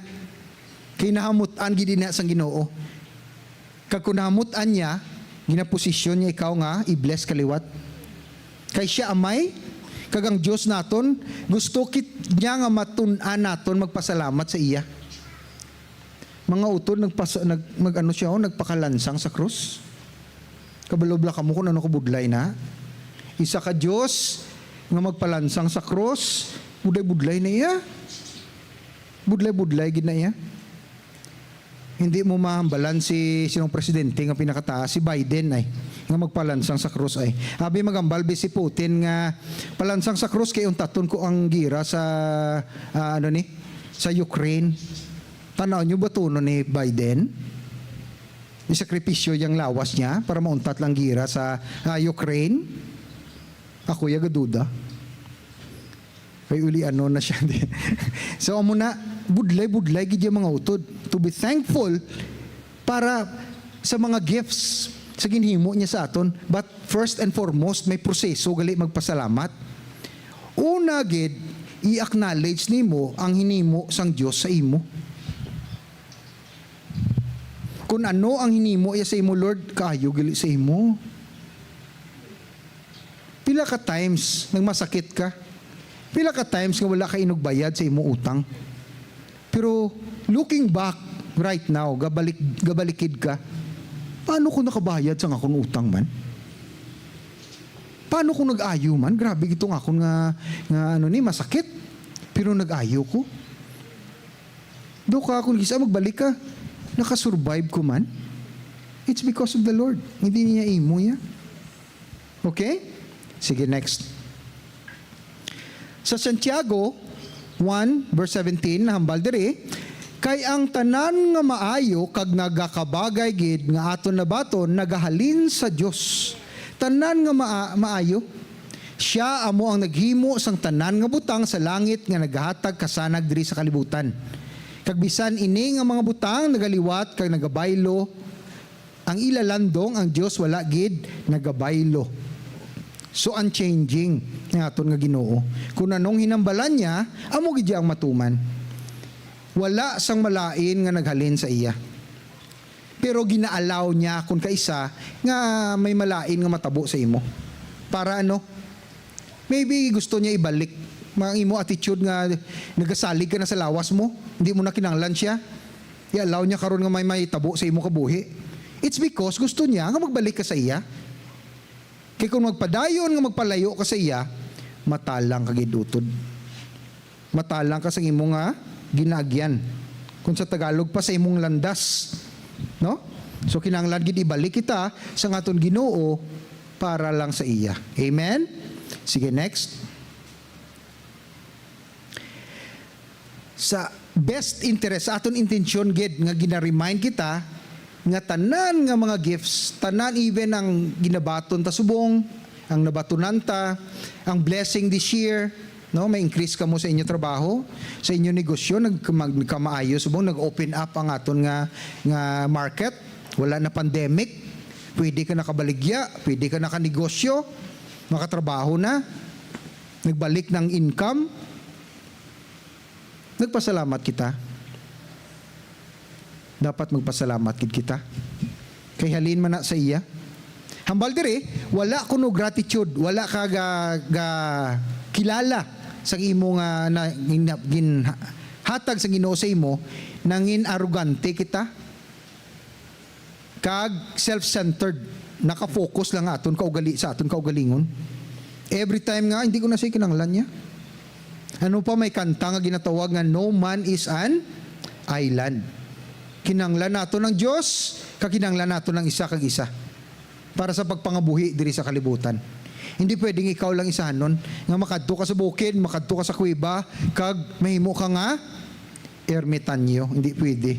kinahamutan gid ina sang Ginoo. Kag kunahamutan niya, ginaposisyon niya ikaw nga i-bless kaliwat. Kay siya amay, kag ang Dios naton, gusto niya nga matun-an naton magpasalamat sa iya. Mga utod nagpakalansang sa krus. Kabalobla kamo kung ano kabudlay na. Isa ka Dios nga magpalansang sa krus, budlay-budlay na iya. Budlay-budlay gid na iya. Hindi mo mahambalan sinong presidente nga pinakataas, si Biden ay nga magpalansang sa krus ay. Abi magambalbe si Putin nga palansang sa krus kay untaton ko ang gira sa sa Ukraine. Tanaw nyo ba tuno ni Biden? Isakripisyo yung lawas niya para mauntat lang gira sa Ukraine. Ako yagaduda. Kay uli na siya. So amo na budlay gid yung mga utod to be thankful para sa mga gifts sa ginhimo niya sa aton. But first and foremost, may proseso gali magpasalamat. Una gid i-acknowledge nimo ang hinimo sang Dios sa imo. Kung ano ang hinimo iya sa imo, Lord, kaayo gali sa imo. Pila ka times nang masakit ka? Pila ka times nga wala ka inugbayad sa imong utang? Pero looking back right now, gabalikid ka, paano ko nakabayad sa akong utang man? Paano ko nag-ayo man? Grabe itong akong nga masakit. Pero nag-ayo ko. Do ka kung isa magbalik ka, nakasurvive ko man. It's because of the Lord. Hindi niya imo niya. Okay? Sige, next. Sa Santiago 1 verse 17 na hambal diri, kay ang tanan nga maayo kag nagakabagay gid nga aton na baton nagahalin sa Dios. Tanan nga maayo, siya amo ang naghimo sang tanan nga butang sa langit nga nagahatag kasanag diri sa kalibutan. Kag bisan ini nga mga butang nagaliwat kag nagabaylo, ang ilalandong ang Dios wala gid nagabaylo. So unchanging nga aton nga Ginoo. Kung anong hinambalan niya, amo gid ang matuman. Wala sang malain nga naghalin sa iya. Pero ginaalaw niya kung kaisa nga may malain nga matabo sa imo. Para ano? Maybe gusto niya ibalik mga imo attitude nga nagasalig ka na sa lawas mo, hindi mo na kinanglan siya. I-allow niya karon nga may tabo sa imo kabuhi. It's because gusto niya nga magbalik ka sa iya. Kaya kung magpadayon nga magpalayo ka sa iya, matalang ka gidutod. Matalang ka sa imong nga ginagyan. Kung sa Tagalog pa sa imong landas. No? So kinahanglan gid ibalik kita sa aton Ginoo para lang sa iya. Amen? Sige, next. Sa best interest, sa aton intensyon gid nga gina-remind kita nga tanan nga mga gifts, tanan even ang ginabaton ta subong, ang nabatunan ta, ang blessing this year, no, may increase ka mo sa inyo trabaho, sa inyo negosyo, nagkamaayo subong, nag-open up ang aton nga market, wala na pandemic, pwede ka nakabaligya, pwede ka nakanegosyo, makatrabaho na, nagbalik ng income, nagpasalamat kita. Dapat magpasalamat gid kita. Kay halin man na sa iya. Hambal diri, wala kuno gratitude, wala ka ga kilala sa imo nga hatag sa Ginoo sa imo, nangin arrogante kita. Kag self-centered, naka-focus lang aton kaugali sa aton kaugalingon. Every time nga hindi ko na siya kinanglan niya. Ano pa may kanta nga ginatawag nga no man is an island. Kinanglan nato ng Diyos, kakinanglan nato ng isa kag isa para sa pagpangabuhi diri sa kalibutan. Hindi pwedeng ikaw lang isahan nun nga makadto ka sa bukid, makadto ka sa kuweba kag mahimo ka nga ermitanyo. Hindi pwede.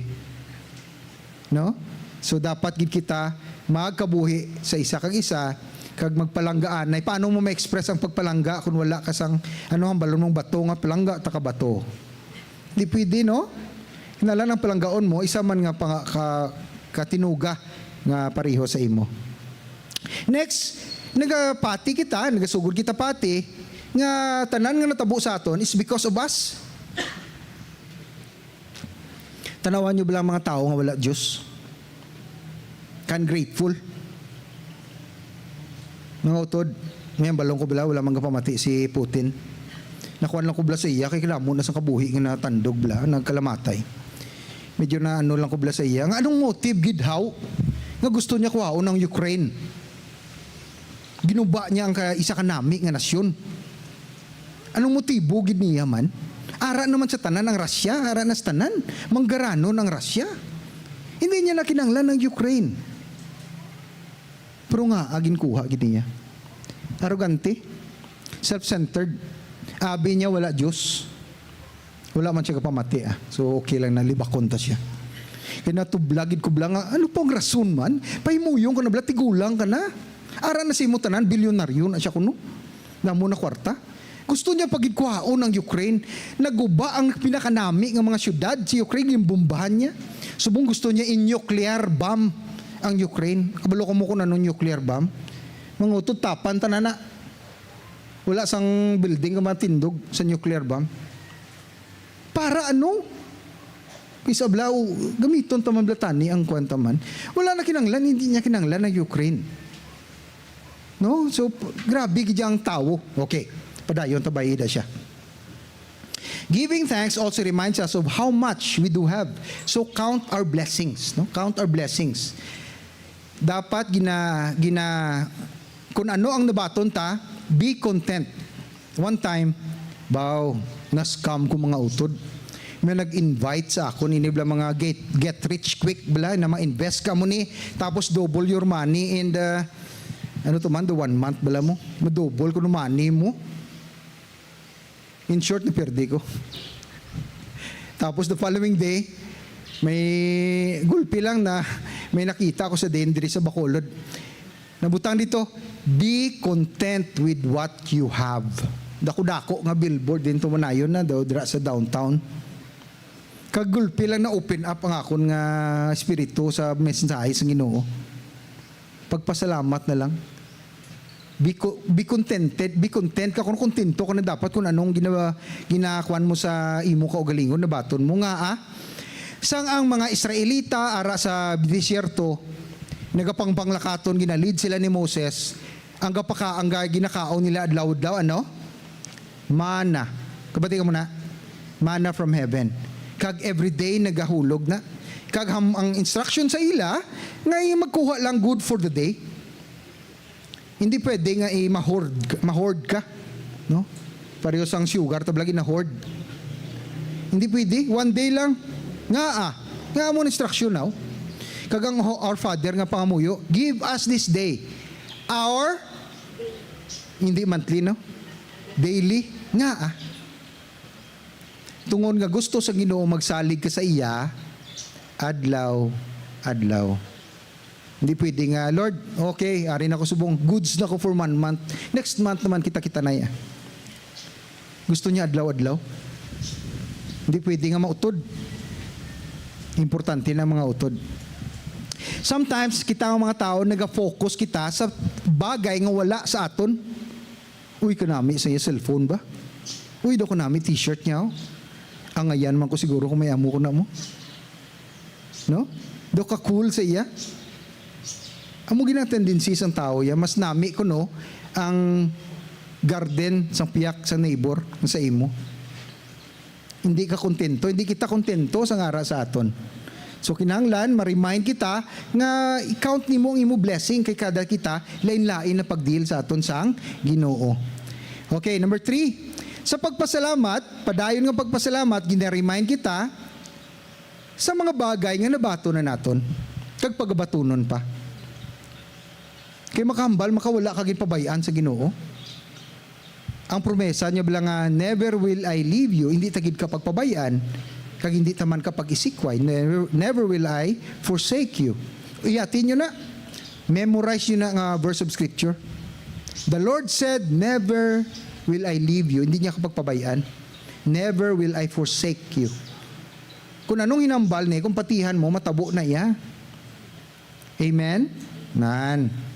No? So dapat gid kita magkabuhi sa isa kag isa kag magpalanggaan. Ay paano mo ma-express ang pagpalangga kung wala ka sang ang balon mong bato nga palangga ta ka bato. Hindi pwede, no? Hinala ng palanggaon mo, isa man nga katinuga nga pareho sa imo. Next, nagapati kita, nagasugod kita pati, nga tanan nga natabo sa aton is because of us. Tanawan nyo ba lang mga tao nga wala Diyos? Ungrateful. Mga utod, ngayon balong ko bala, wala mang kapamati si Putin. Nakuha lang ko bala sa iya, kay kilamo na sa kabuhi nga natandog bala, nagkalamatay. Medyo na ano lang ko bala sa iya. Nga anong motive, gidhaw? Nga gusto niya kuhaon ng Ukraine. Ginuba niya ang isa kanami nga nasyon. Anong motibo, gid niya man? Ara naman sa tanan ang Russia, ara na sa tanan. Manggarano ng Russia. Hindi niya nakinanglan ng Ukraine. Pero nga, agin kuha, gid niya. Arrogante. Self-centered. Abi niya wala Diyos. Wala man siya kapamati. So okay lang na libakon ta siya. Kaya natublagid ko blang, ano pong rason man? Pahimuyong ka na bla, tigulang ka na. Ara na si mo tanan, bilyonaryo na siya kuno. Namo na kwarta. Gusto niya pagidkuhaon ng Ukraine. Naguba ang pinakanami ng mga syudad si Ukraine, yung bombahan niya. Subong gusto niya in-nuclear bomb ang Ukraine. Kabalo ko mo kung anong nuclear bomb. Mga utod, tapan tanana. Wala sang building ka matindog sa nuclear bomb. Para ano? Isablaw, gamiton taman blatani ang kwantaman. Wala na kinanglan, hindi niya kinanglan ng Ukraine. No? So, grabe gid ang tao. Okay, padayon tabayida siya. Giving thanks also reminds us of how much we do have. So, count our blessings. No? Count our blessings. Dapat kung ano ang nabaton ta, be content. One time, na-scam ko mga utod. May nag-invite sa ako, ninibla mga get rich quick bala, na ma-invest ka mo ni, tapos double your money in the, the 1 month bala mo, ma-double ko no money mo. In short, naperde ko. Tapos the following day, may gulpi lang na may nakita ko sa dendri sa Bacolod. Nabutang dito, be content with what you have. Dako-dako nga billboard din tumanayon na daw dira sa downtown. Kagulpi lang na open up ang akon nga espiritu sa mensahe sa Ginoo. Pagpasalamat na lang. Be contented, be content ka kung kontento ka na dapat kung anong ginakuan mo sa imo ka ugalingon na baton mo nga sang ang mga Israelita ara sa disyerto nagapangpanglakaton ginalid sila ni Moses ang ginakaon nila adlaw ano mana kabati ka mo na mana from heaven kag everyday nagahulog na kag ang instruction sa ila nga magkuha lang good for the day. Hindi pwede nga ma-hoard ka, no? Pareho sang sugar tablagi na hoard. Hindi pwede, one day lang. Nga mo instruction now. Kagang our Father nga pangamuyo, give us this day our hindi monthly no, daily Tungon nga gusto sa Ginoo magsalig ka sa iya adlaw. Hindi pwede nga, Lord, okay, ari na ko subong, goods na ko for 1 month. Next month naman kita na ya. Gusto niya adlaw-adlaw. Hindi pwede nga mautod. Importante na mga utod. Sometimes, kita ang mga tao, nag-focus kita sa bagay nga wala sa aton. Uy, kanami sa iya cellphone ba? Uy, daw kanami t-shirt niya. Ang ayan man ko siguro kung may amo ko na mo. No? Daw ka cool sa iya. Amo ginang tendency sang tao ya mas nami ko no ang garden sang piyak sa neighbor sa imo. Hindi ka kontento, hindi kita kontento sa ngara sa aton. So kinahanglan ma-remind kita nga i-count nimo ang imo blessing kay kada kita lain-lain na pagdeal sa aton sang Ginoo. Okay, number 3. Sa pagpasalamat, padayon nga pagpasalamat gina-remind kita sa mga bagay nga nabato na naton kag pagabatunon pa. Kay makahambal, makawala kagin pabayaan sa Ginoo. Ang promesa niya bilang nga, never will I leave you, hindi tagid ka pagpabayaan, kag hindi taman ka pag-isikway, never will I forsake you. Iyatin nyo na, memorize nyo na nga verse of scripture. The Lord said, never will I leave you, hindi niya ka pagpabayaan, never will I forsake you. Kung anong hinambal niya, kung patihan mo, matabo na iya. Amen? Nan.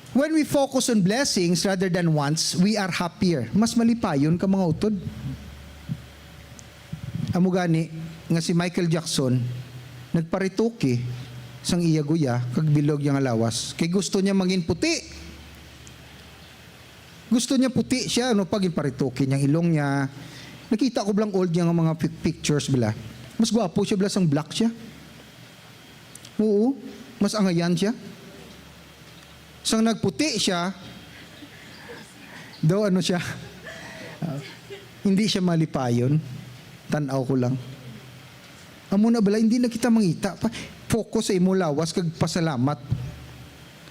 When we focus on blessings rather than wants, we are happier. Mas malipayon ka mga utod. Amo gani nga si Michael Jackson nagparituki sang iya guya kag bilog yang alawas. Kay gusto niya maging puti. Gusto niya puti siya no pag parituki niyang ilong niya. Nakita ko blang old niya nga mga pictures bila. Mas gwapo siya bila sang black siya. Oo, mas angayan siya. Sang nagputi siya, daw ano siya, hindi siya malipayon, tanaw ko lang. Amo na bala, hindi na kita mangita pa. Focus sa imo lawas, kag pasalamat.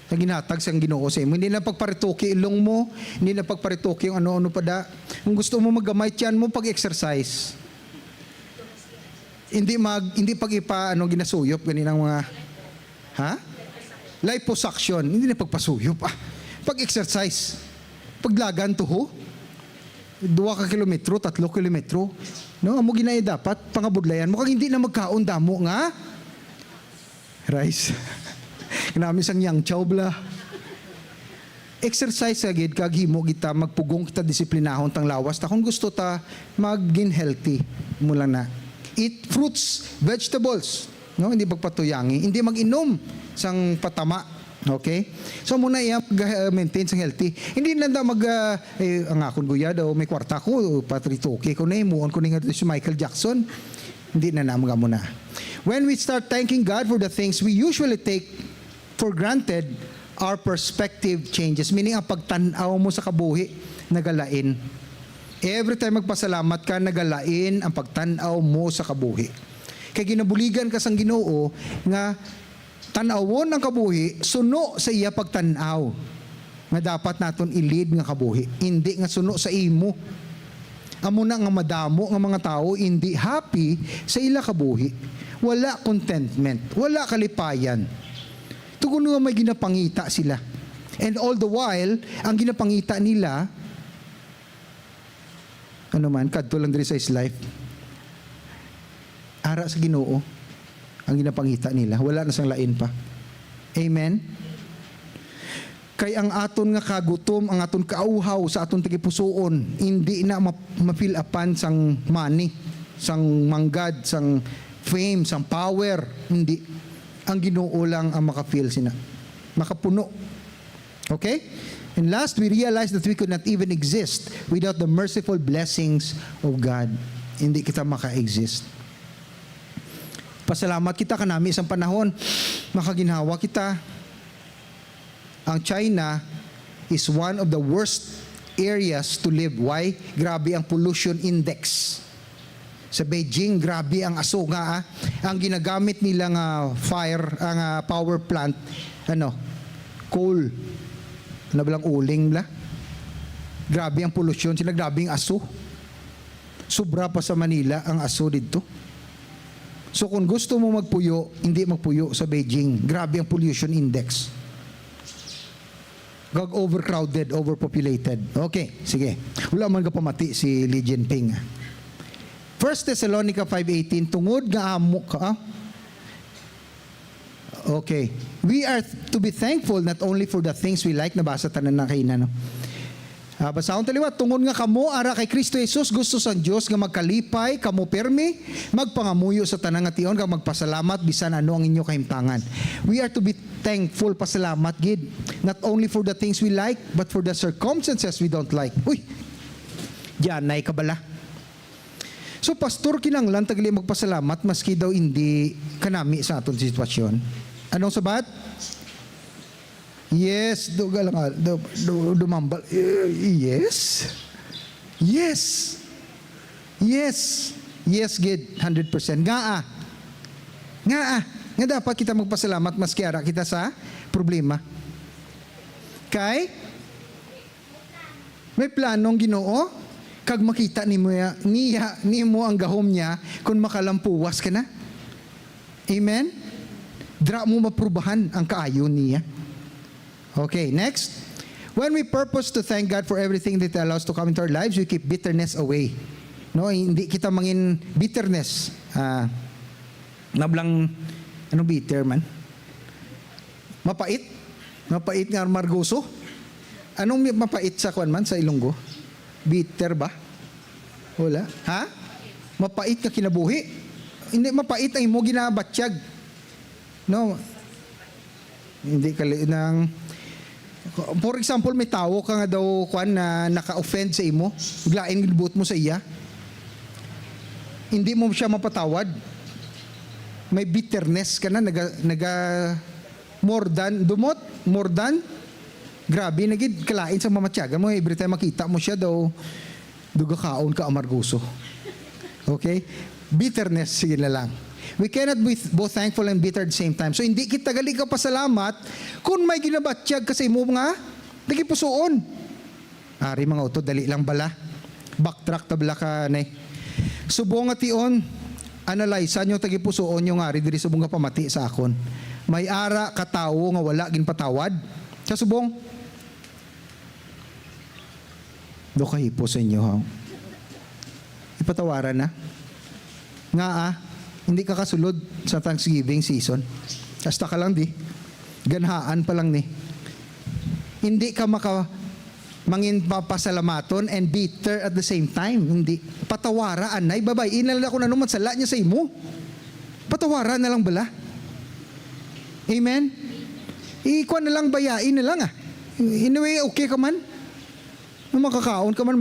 Na ginatag sang Ginoo sa imo. Hindi na pagparitoke ilong mo, hindi na pagparitoke yung ano-ano pa da. Kung gusto mo maggamay tiyan mo, pag-exercise. Hindi pag ginasuyop, ganinang mga, liposuction, hindi na pagpasuyop. Pag-exercise. Paglagan tuho. 2 kilometro, 3 kilometro. No, amo ginay dapat pangabudlayan mo kag hindi na magkaon damo nga rice. Kanami sang yang chow bla. Exercise agad kag himo kita magpugong kita disiplinahon tang lawas ta kung gusto ta maging healthy mula na. Eat fruits, vegetables, no? Hindi pagpatuyangi, hindi mag-inom sang patama Okay? So muna iya maintain sa healthy. Hindi na daw ang akong guya daw may kwarta ko, patritoke ko na muon ko nga si Michael Jackson. Hindi na mga muna. When we start thanking God for the things we usually take for granted, our perspective changes. Meaning ang pagtanaw mo sa kabuhi nagalain. Every time magpasalamat ka, nagalain ang pagtanaw mo sa kabuhi. Kaya ginabuligan ka sang Ginoo nga tanawon ng kabuhi, suno sa iya pagtanaw. Nga dapat naton i-lead nga kabuhi. Hindi nga suno sa imo. Amo na nga madamo nga mga tao hindi happy sa ila kabuhi. Wala contentment, wala kalipayan. Tugon nga may ginapangita sila. And all the while, ang ginapangita nila, ano man, kadto lang diri sa his life, ara sa Ginoo, ang ginapangita nila. Wala na sang lain pa. Amen? Kay ang aton nga kagutom, ang aton kauhaw sa aton tigipusoon, hindi na ma-fill upan sang money, sang manggad, sang fame, sang power. Hindi. Ang Ginoo lang ang maka-fill sina. Makapuno. Okay? And last, we realized that we could not even exist without the merciful blessings of God. Hindi kita maka-exist. Pasalamat kita kanami isang panahon, makaginhawa kita. Ang China is one of the worst areas to live. Why? Grabe ang pollution index. Sa Beijing, grabe ang aso nga. Ang ginagamit nila nga fire, ang power plant, coal. Ano ba lang uling bla? Grabe ang pollution. Sila grabe ang aso. Sobra pa sa Manila ang aso dito. So kung gusto mo magpuyo, hindi magpuyo sa Beijing. Grabe ang pollution index. Overcrowded, overpopulated. Okay, sige. Wala man ka pamati si Li Jinping. 1 Thessalonica 5:18, tungod nga amo ka. Okay. We are to be thankful not only for the things we like, nabasa tanan na kayo na, no? Basahon taliwat, tungod nga kamo ara kay Kristo Jesus, gusto sa Dios nga magkalipay, kamo permi, magpangamuyo sa tanang nga tion, kag magpasalamat bisan ano ang inyo kahimtangan. We are to be thankful, pasalamat gid, not only for the things we like, but for the circumstances we don't like. Uy, diyan nay kabala. So pastor kinanglan tagili magpasalamat maski daw hindi kanami sa aton sitwasyon. Anong sabat? Yes, dumambal. Yes. Yes. Yes. Yes, gid 100%. Nga dapat kita magpasalamat maski ara kita sa problema. Kay may planong Ginoo kag makita nimo ang gahom niya kung makalampuwas ka na. Amen. Dra mo maprubahan ang kaayon niya. Okay, next. When we purpose to thank God for everything that allows to come into our lives, we keep bitterness away. No, hindi kita mangin bitterness. Nablang ano bitter man? Mapait? Mapait nga margoso? Anong mapait sa kwan man sa Ilonggo? Bitter ba? Wala. Ha? Mapait ka kinabuhi? Hindi mapait ang imo ginabatsyag. No. Hindi ka nang for example, may tao ka nga daw kwan na naka-offend sa imo, biglain gilbuot mo sa iya. Hindi mo siya mapatawad. May bitterness ka na, more than, grabe, nagid kalain sa mamatyagan mo, every time makita mo siya daw, dugakaon ka amarguso. Okay? Bitterness, sige na lang. We cannot be both thankful and bitter at the same time. So hindi kita gali ka pasalamat kung may ginabatsyag kasi mo nga nagipusoon. Ari mga uto, dali lang bala. Backtrack tabla ka na. Subong at iyon, analyze nyo tagipusoon yung ari diri subong nga pamati sa akon. May ara katawo nga wala ginpatawad. Sa subong, do kahipo sa inyo ha. Ipatawaran na. Nga hindi ka kasulod sa Thanksgiving season. Kasta ka lang di. Ganhaan pa lang ni. Hindi ka mangin papasalamaton and bitter at the same time. Hindi. Patawara, anay, babay. Inalala ko na naman sala niya sa imo. Patawara na lang bala. Amen? ikuan na lang, bayain na lang Anyway, okay ka man. Makakaon ka man,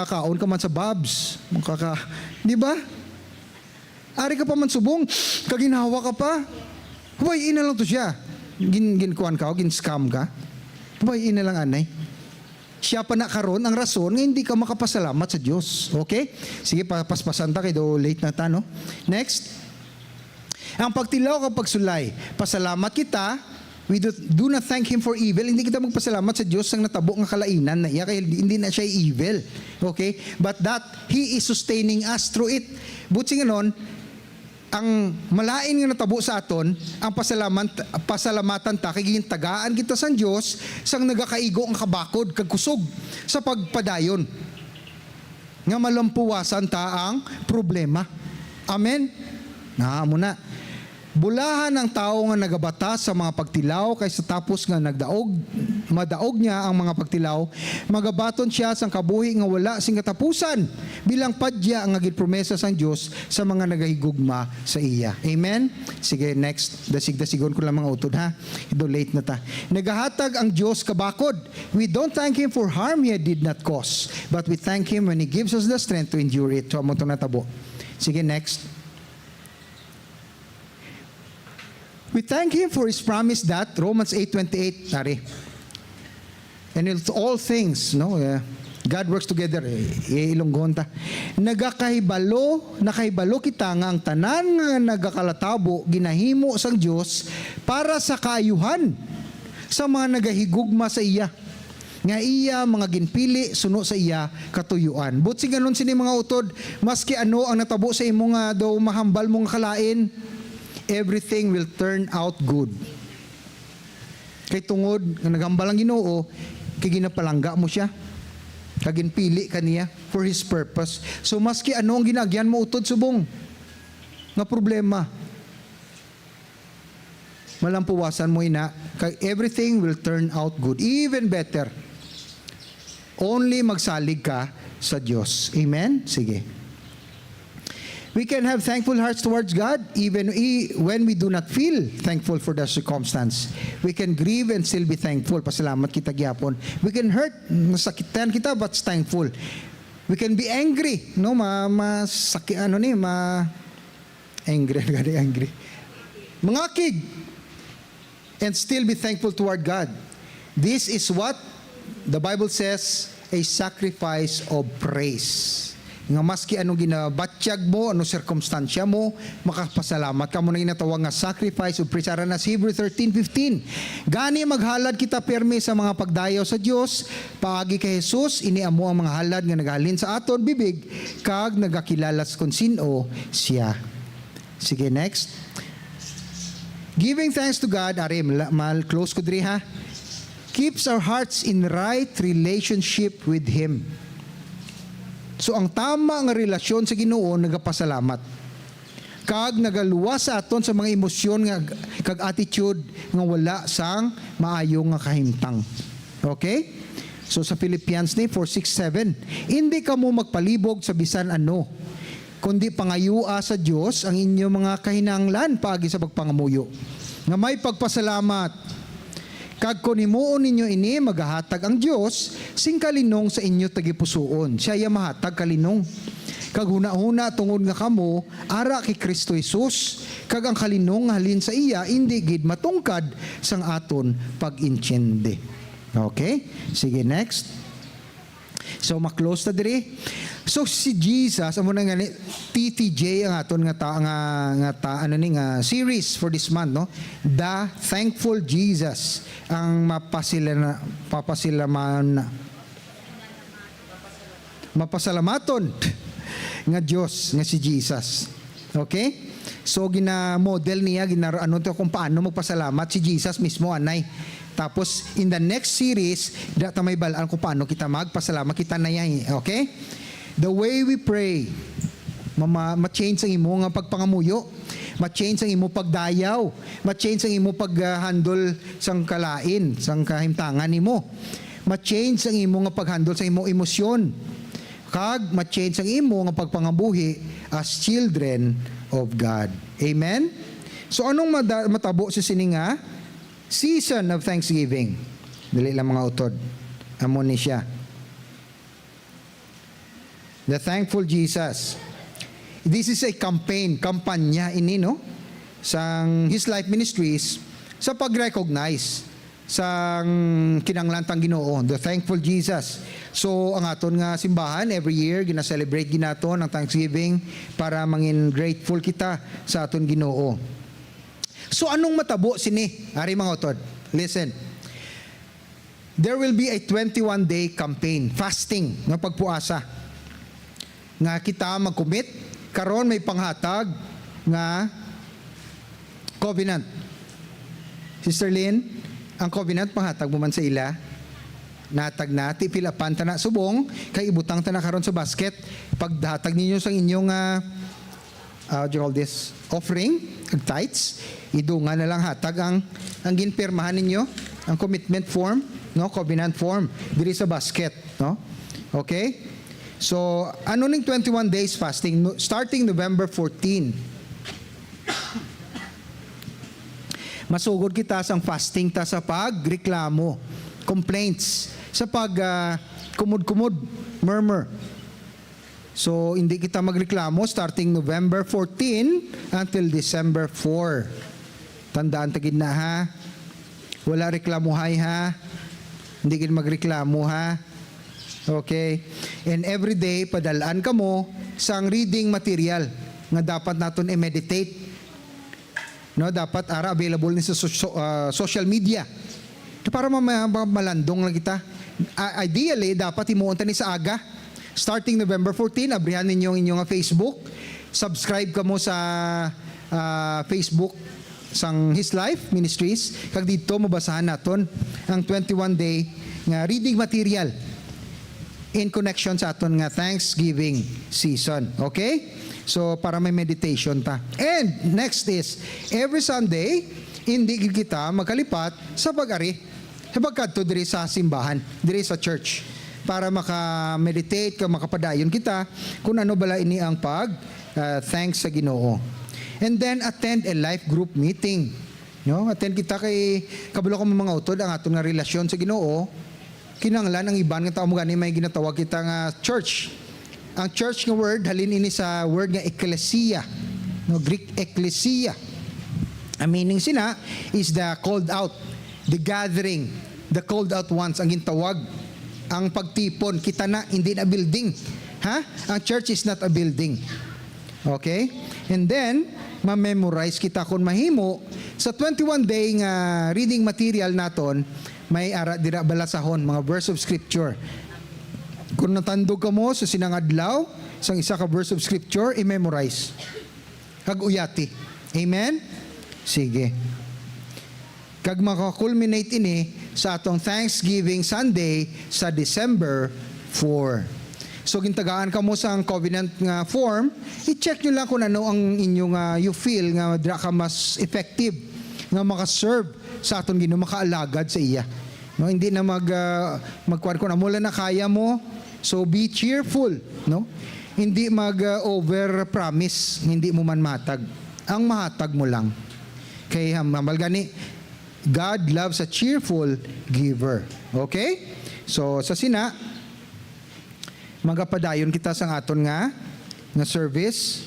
kaon ka man sa Bob's. Di ba? Ari ka pa man subong, kaginawa ka pa. Bayain na lang to siya. Ginkuan ka o gin-scam ka. Bayain na lang anay. Siya pa na karon ang rason nga hindi ka makapasalamat sa Diyos. Okay? Sige, paspasan ta kay do late na ta, no? Next. Ang pagtilaw kapag sulay, pasalamat kita, we do not thank Him for evil. Hindi kita magpasalamat sa Diyos ang natabo nga kalainan na iya, kaya hindi na siya evil. Okay? But that He is sustaining us through it. Buti nga nun, ang malain nga natabo sa aton, ang pasalamatan ta, kay tagaan kita sa Diyos, sang nagakaigo ang kabakod, kagkusog, sa pagpadayon. Nga malampuwasan ta ang problema. Amen? Mo na. Bulahan ang tao nga nagabata sa mga pagtilaw kaysa tapos nga madaog niya ang mga pagtilaw, magabaton siya sang kabuhi nga wala sing katapusan bilang padya ang agid promesa sang Dios sa mga nagahigugma sa iya. Amen? Sige, next. Dasig-dasigon ko lang mga utod ha. Ito late na ta. Nagahatag ang Dios kabakod. We don't thank Him for harm He did not cause, but we thank Him when He gives us the strength to endure it. So, amon to natabo. Sige, next. We thank Him for His promise that, Romans 8:28, tari. And in all things, no, God works together, ilonggon ta. Nakahibalo kita nga ang tanan nga nagakalatabo, ginahimo sang Diyos para sa kaayuhan sa mga nagahigugma sa iya. Nga iya, mga ginpili, suno sa iya, katuyuan. Buti ganon sini mga utod, maski ano ang natabo sa imo nga daw mahambal mong kalain, everything will turn out good. Kay tungod nga nagambal ang Ginoo, kay ginapalangga mo siya. Kaginpili kaniya for His purpose. So maski ano ang ginagyan mo utod subong nga problema, malampuwasan mo ina, kay everything will turn out good, even better. Only magsalig ka sa Diyos. Amen? Sige. We can have thankful hearts towards God even when we do not feel thankful for the circumstance. We can grieve and still be thankful. Pasalamat kita gyapon. We can hurt, masakitan kita but thankful. We can be angry, no? Angry. Mangakig and still be thankful toward God. This is what the Bible says, a sacrifice of praise. Nga maski anong ginabatyag mo, anong sirkumstansya mo, makapasalamat ka mo na inatawag nga sacrifice of praise. Ara na sa Hebrews 13:15. Gani maghalad kita permi sa mga pagdayaw sa Dios, paagi kay Jesus, iniamo ang mga halad nga naghalin sa aton bibig, kag nagakilalas kung sino siya. Sige, next. Giving thanks to God, ari, mal-close ko diri ha, keeps our hearts in right relationship with Him. So ang tama nga relasyon sa Ginoo nagapasalamat. Kag nagaluwas sa aton sa mga emosyon nga kag attitude nga wala sang maayo nga kahimtang. Okay? So sa Philippians 4:6-7, hindi ka mo magpalibog sa bisan ano, kundi pangayua sa Dios ang inyong mga kahinanglan paagi sa pagpangamuyo. Nga may pagpasalamat. Kag kung himuon ninyo ini, magahatag ang Diyos, sing kalinong sa inyo tagipusoon. Siya ya mahatag kalinong. Kag huna-huna tungod nga kamo, ara kay Kristo Jesus. Kag ang kalinong halin sa iya, hindi gid matungkad sang aton pag-intiende. Okay? Sige, next. So, maklose ta diri. So, si Jesus, amo na nga ni TTJ ang aton nga series for this month, no? The Thankful Jesus ang mapasalamaton nga Dios nga si Jesus. Okay? So gina-model niya kung paano magpasalamat si Jesus mismo anay. Tapos in the next series, data may balaan kung paano kita magpasalamat kita na yan. Okay? The way we pray, ma-change ang imo nga pagpangamuyo, ma-change ang imo pagdayaw, ma-change ang imo pag-handle sang kalain, sang kahimtangan nimo, ma-change ang imo nga pag-handle sa imo emosyon, kag ma-change ang imo nga pagpangabuhi as children of God. Amen? So anong matabo sa sininga? Season of Thanksgiving. Dali lang mga utod. Amo ni siya. The Thankful Jesus. This is a campaign, kampanya ini, no? Sang His Life Ministries sa pag-recognize sang kinanglantang Ginoo, the Thankful Jesus. So ang aton nga simbahan every year gina-celebrate ginaton ang Thanksgiving para mangin grateful kita sa aton Ginoo. So anong matabo sini? Ari mga utod, listen. There will be a 21-day campaign, fasting, nga pagpuasa. Nga kita mag-commit, karon may panghatag nga covenant. Sister Lynn, ang covenant panghatag mo man sa ila, natag na, tipilapan ta na subong, kay ibutang ta na karon sa basket, pagdatag ninyo sa inyong what do you call this, offering, ag tithes, idungan na lang hatag ang ginpirmahan ninyo, ang commitment form, no, covenant form, diri sa basket, no? Okay? So, ano ning 21 days fasting? Starting November 14. Masugod kita sang fasting ta sa pagreklamo, complaints, sa pag kumud-kumud, murmur. So, hindi kita magreklamo starting November 14 until December 4. Tandaan tagid na ha. Wala reklamuhay ha. Hindi kin magreklamo ha. Okay? And every day, padalaan ka mo sang reading material nga dapat naton i-meditate. No, dapat ara available ni sa social media. Para malandong lang kita. Ideally, dapat imuunta ni sa aga. Starting November 14, abrihan ninyo inyong Facebook. Subscribe ka mo sa Facebook sang His Life Ministries. Kag dito, mabasahan naton ang 21-day nga reading material in connection sa aton nga Thanksgiving season. Okay? So, para may meditation ta. And next is, every Sunday, hindi kita magkalipat sa pag-ari. Sapagkat to diri sa simbahan, diri sa church. Para maka-meditate, makapadayon kita kung ano bala ini ang thanks sa Ginoo. And then, attend a life group meeting. No? Attend kita kay kabalo ko mga utod ang aton nga relasyon sa Ginoo. Kinanglan ang iban nga tao mo gani may ginatawag kita nga church. Ang church nga word halin ini sa word nga ecclesia, no, Greek ecclesia. Ang meaning sina is the called out, the gathering, the called out ones ang gintawag, ang pagtipon. Kita na hindi na building. Ha? Ang church is not a building. Okay? And then ma-memorize kita kung mahimo sa 21 day nga reading material naton. May ara dira balasahon mga verse of scripture. Kung natandog ka mo sa sinangadlaw sang isa ka verse of scripture, i-memorize. Kag uyati. Amen? Sige. Kag makakulminate ini sa atong Thanksgiving Sunday sa December 4. So gintagaan ka mo sa covenant nga form, i-check nyo lang kung ano ang inyong you feel nga dira ka mas effective nga makaserve sa aton Ginoo, makaalagad sa iya. No, hindi na magkuan ko na mula na kaya mo. So be cheerful, no? Hindi over promise, hindi mo man matag. Ang mahatag mo lang. Kay hamal gani, God loves a cheerful giver. Okay? So sa sina magapadayon kita sa aton nga service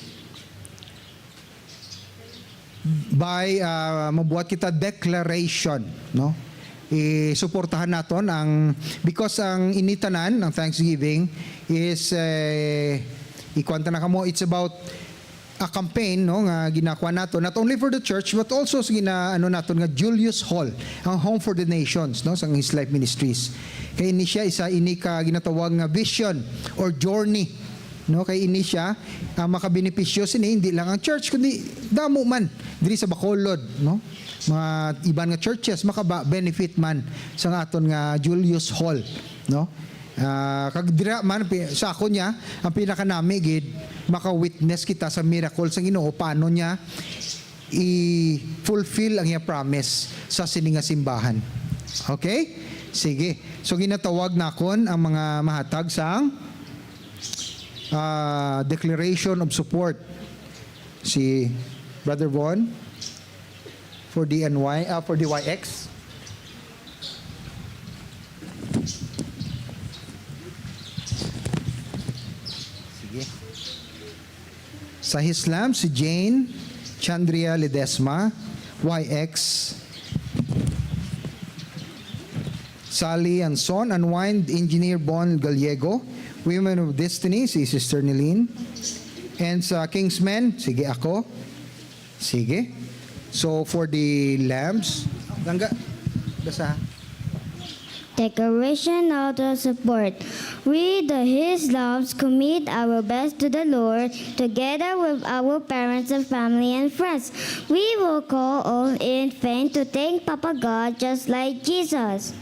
by mabuhat kita declaration, no? I-suportahan naton ang because ang initanan ng Thanksgiving is ikwanta na kamo, it's about a campaign, no, nga ginakuha nato not only for the church but also sa naton nga Julius Hall, ang Home for the Nations, no, sa His Life Ministries. Kay ini siya isa ka ginatawag nga vision or journey, no, kay ini siya makabenepisyo sini hindi lang ang church kundi damo man diri sa Bacolod, no, mga iban nga churches maka-benefit man sa aton nga Julius Hall, no. Kag dira man sa ako niya ang pinakanami gid maka-witness kita sa miracle sa Ginoo paano niya i-fulfill ang iya promise sa sininga simbahan. Okay? Sige. So ginatawag nakon ang mga mahatag sang declaration of support. Si Brother Von for DYX. Sige. Sa Hislam, si Jane Chandria Ledesma, YX. Sally Anson, Unwind Engineer Bon Gallego. Women of Destiny, si Sister Nilene. And sa Kingsmen, sige ako. Sige. So for the lamps, langga, basa. Declaration of the support. We, the Islams, commit our best to the Lord, together with our parents and family and friends. We will call all in faith to thank Papa God just like Jesus.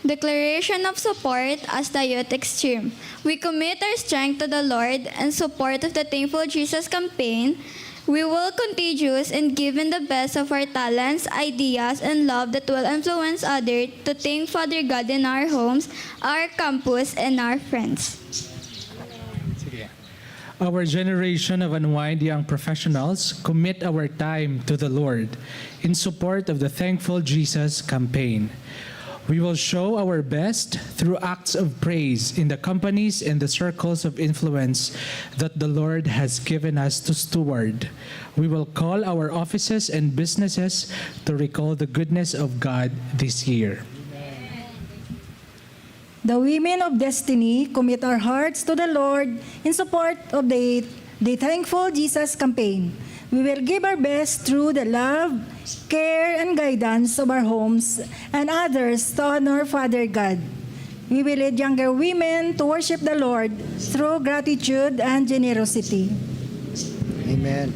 Declaration of support as the Youth Extreme. We commit our strength to the Lord and support of the Thankful Jesus campaign. We will contagious in giving the best of our talents, ideas, and love that will influence others to thank Father God in our homes, our campus, and our friends. Sige. Our generation of Unwind Young Professionals commit our time to the Lord in support of the Thankful Jesus campaign. We will show our best through acts of praise in the companies and the circles of influence that the Lord has given us to steward. We will call our offices and businesses to recall the goodness of God this year. The Women of Destiny commit our hearts to the Lord in support of the Thankful Jesus campaign. We will give our best through the love, care, and guidance of our homes and others to honor Father God. We will lead younger women to worship the Lord through gratitude and generosity. Amen.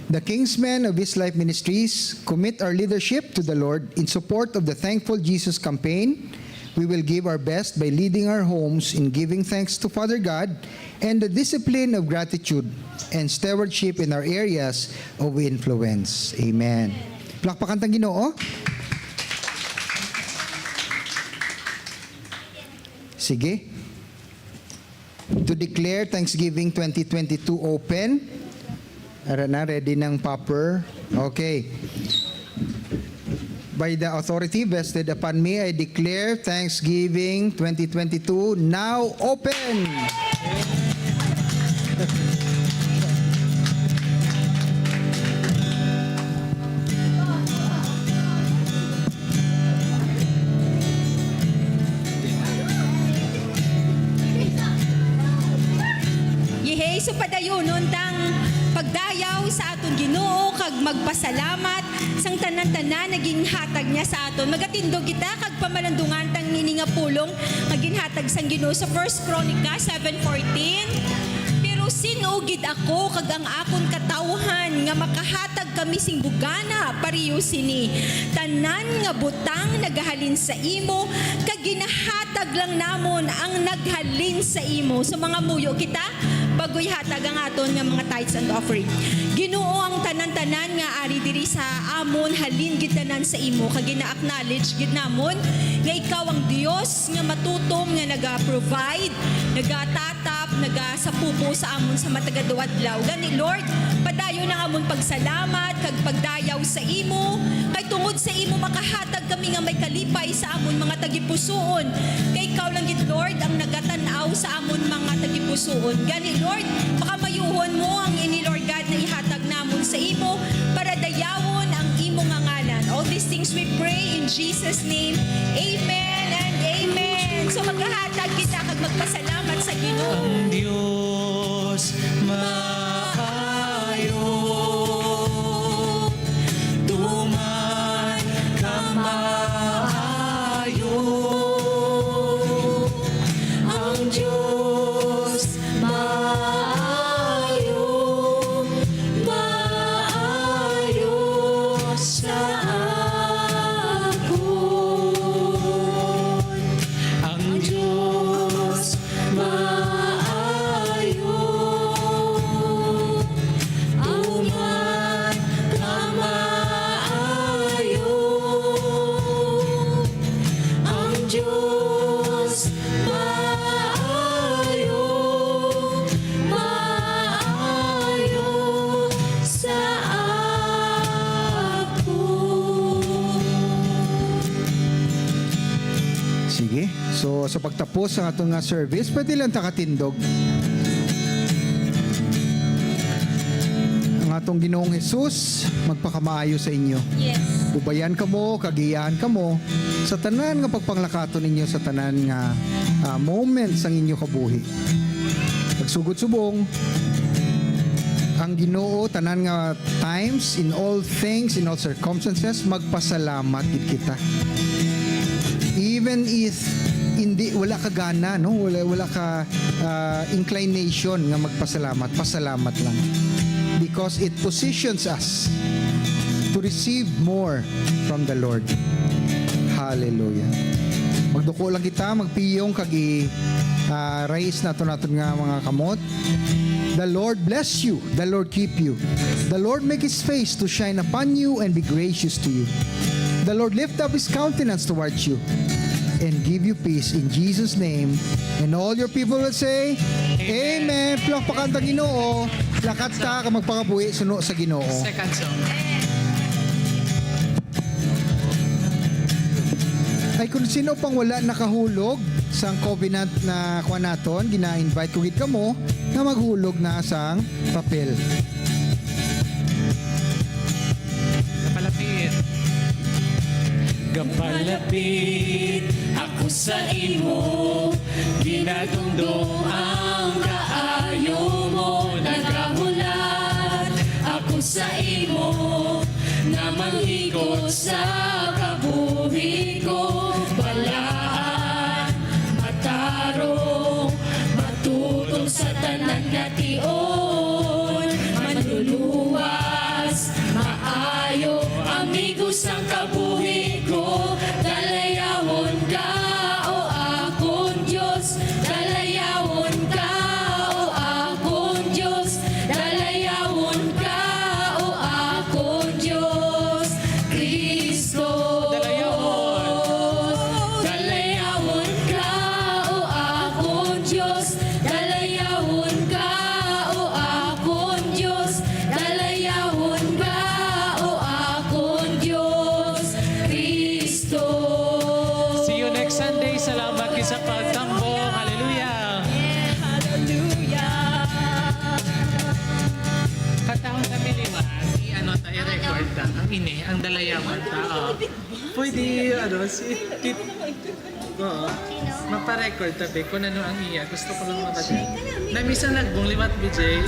The Kingsmen of His Life Ministries commit our leadership to the Lord in support of the Thankful Jesus campaign. We will give our best by leading our homes in giving thanks to Father God and the discipline of gratitude and stewardship in our areas of influence. Amen. Plakpakan tang Ginoo. Sige. To declare Thanksgiving 2022 open. Ara na, ready ng popper. Okay. By the authority vested upon me, I declare Thanksgiving 2022 now open. Yehey, so padayunon tang pagdayaw sa aton Ginoo kag magpasalamat sang tanan-tanan naging hatag niya sa aton. Magatindog kita kag pamalandungan tang nini nga pulong naging hatag sang Ginoo sa 1 Chronica 7:14. Pero sinugid ako kag ang akon katawhan nga makahatag kami sing bugana pariyo sini. Tanan nga butang nagahalin sa imo kag ginahatag lang namon ang naghalin sa imo. So mga muyo kita bagoy hatag ang aton nga mga tithes and offering. Ginoo ang tanan-tanan nga ari diri sa amon halin gid tanan sa imo kag gina-acknowledge gid namon nga ikaw ang Dios nga matutom nga naga-provide, naga-tatap, naga-sapupo sa amon sa matagad adlaw. Gani Lord, padayon ang amon pagsalamat kag pagdayaw sa imo kay tungod sa imo makahatag kami nga may kalipay sa amon mga tagipusoon. Kay ikaw lang gid Lord ang nagatanaw sa amon mga tagipusoon. Gani Lord, makamayuhon mo ang ini Lord God na ihatag namon sa imo para dayawon ang imo nga ngalan. All these things we pray in Jesus name. Amen and amen. So maghahatag kita kag magpasalamat sa Ginoo. Ang Diyos maayo, tuman ka maayo. Ang Diyos maayo, maayo sa akin. Ang Diyos Maayo, tuman ka maayo. Ang Diyos maayo. sa pagtapos ng atong nga service, pwede lang takatindog. Ang atong Ginoong Jesus, magpakamaayo sa inyo. Yes. Ubayan kamo, kagiyaan kamo sa tanan nga pagpanglakato ninyo sa tanan nga moments ang inyo kabuhi. Pagsugod subong ang Ginoo tanan nga times, in all things, in all circumstances, magpasalamat gid kita. Even if hindi wala ka gana, no, wala ka inclination nga magpasalamat, pasalamat lang, because it positions us to receive more from the Lord. Hallelujah. Magduko lang kita, magpiyong kag raise naton nga mga kamot. The Lord bless you. The Lord keep you. The Lord make His face to shine upon you and be gracious to you. The Lord lift up His countenance towards you and give you peace in Jesus' name. And all your people will say, Amen. Palakpakan ta Ginoo. Lakat ta ka magpakabuhi suno sa Ginoo. Second song. Ay kung sino pang wala nakahulog sa covenant na kuha naton, gina-invite ko gid kamo na maghulog na sang papel. Kapalapit. Kapalapit ako sa imo, ginadungdong ang kaayo mo, nagahulat ako sa imo, na manghigot sa kabuhi ko, balaan, matarong, matutong sa tanan nga tion, manluluwas, maayo, amigos ang kabuhi ko, dalayawon ka o akong Diyos, dalayawon ka o akong Diyos, dalayawon ka o akong Diyos, Kristo. Dalayawon ka o akong Diyos, dalayawon ka o akong Diyos, dalayawon ka o akong Diyos, Kristo. See you next Sunday. Salamat sa pagtambong. Hallelujah. Hallelujah. Katawang kami liwat, i-record ta. Ang ini, ang dalayawan ta. Pwede, maparecord ta, be, kung ano ang iya. Gusto ko lang matagay. Namisan nagbong liwat, BJ.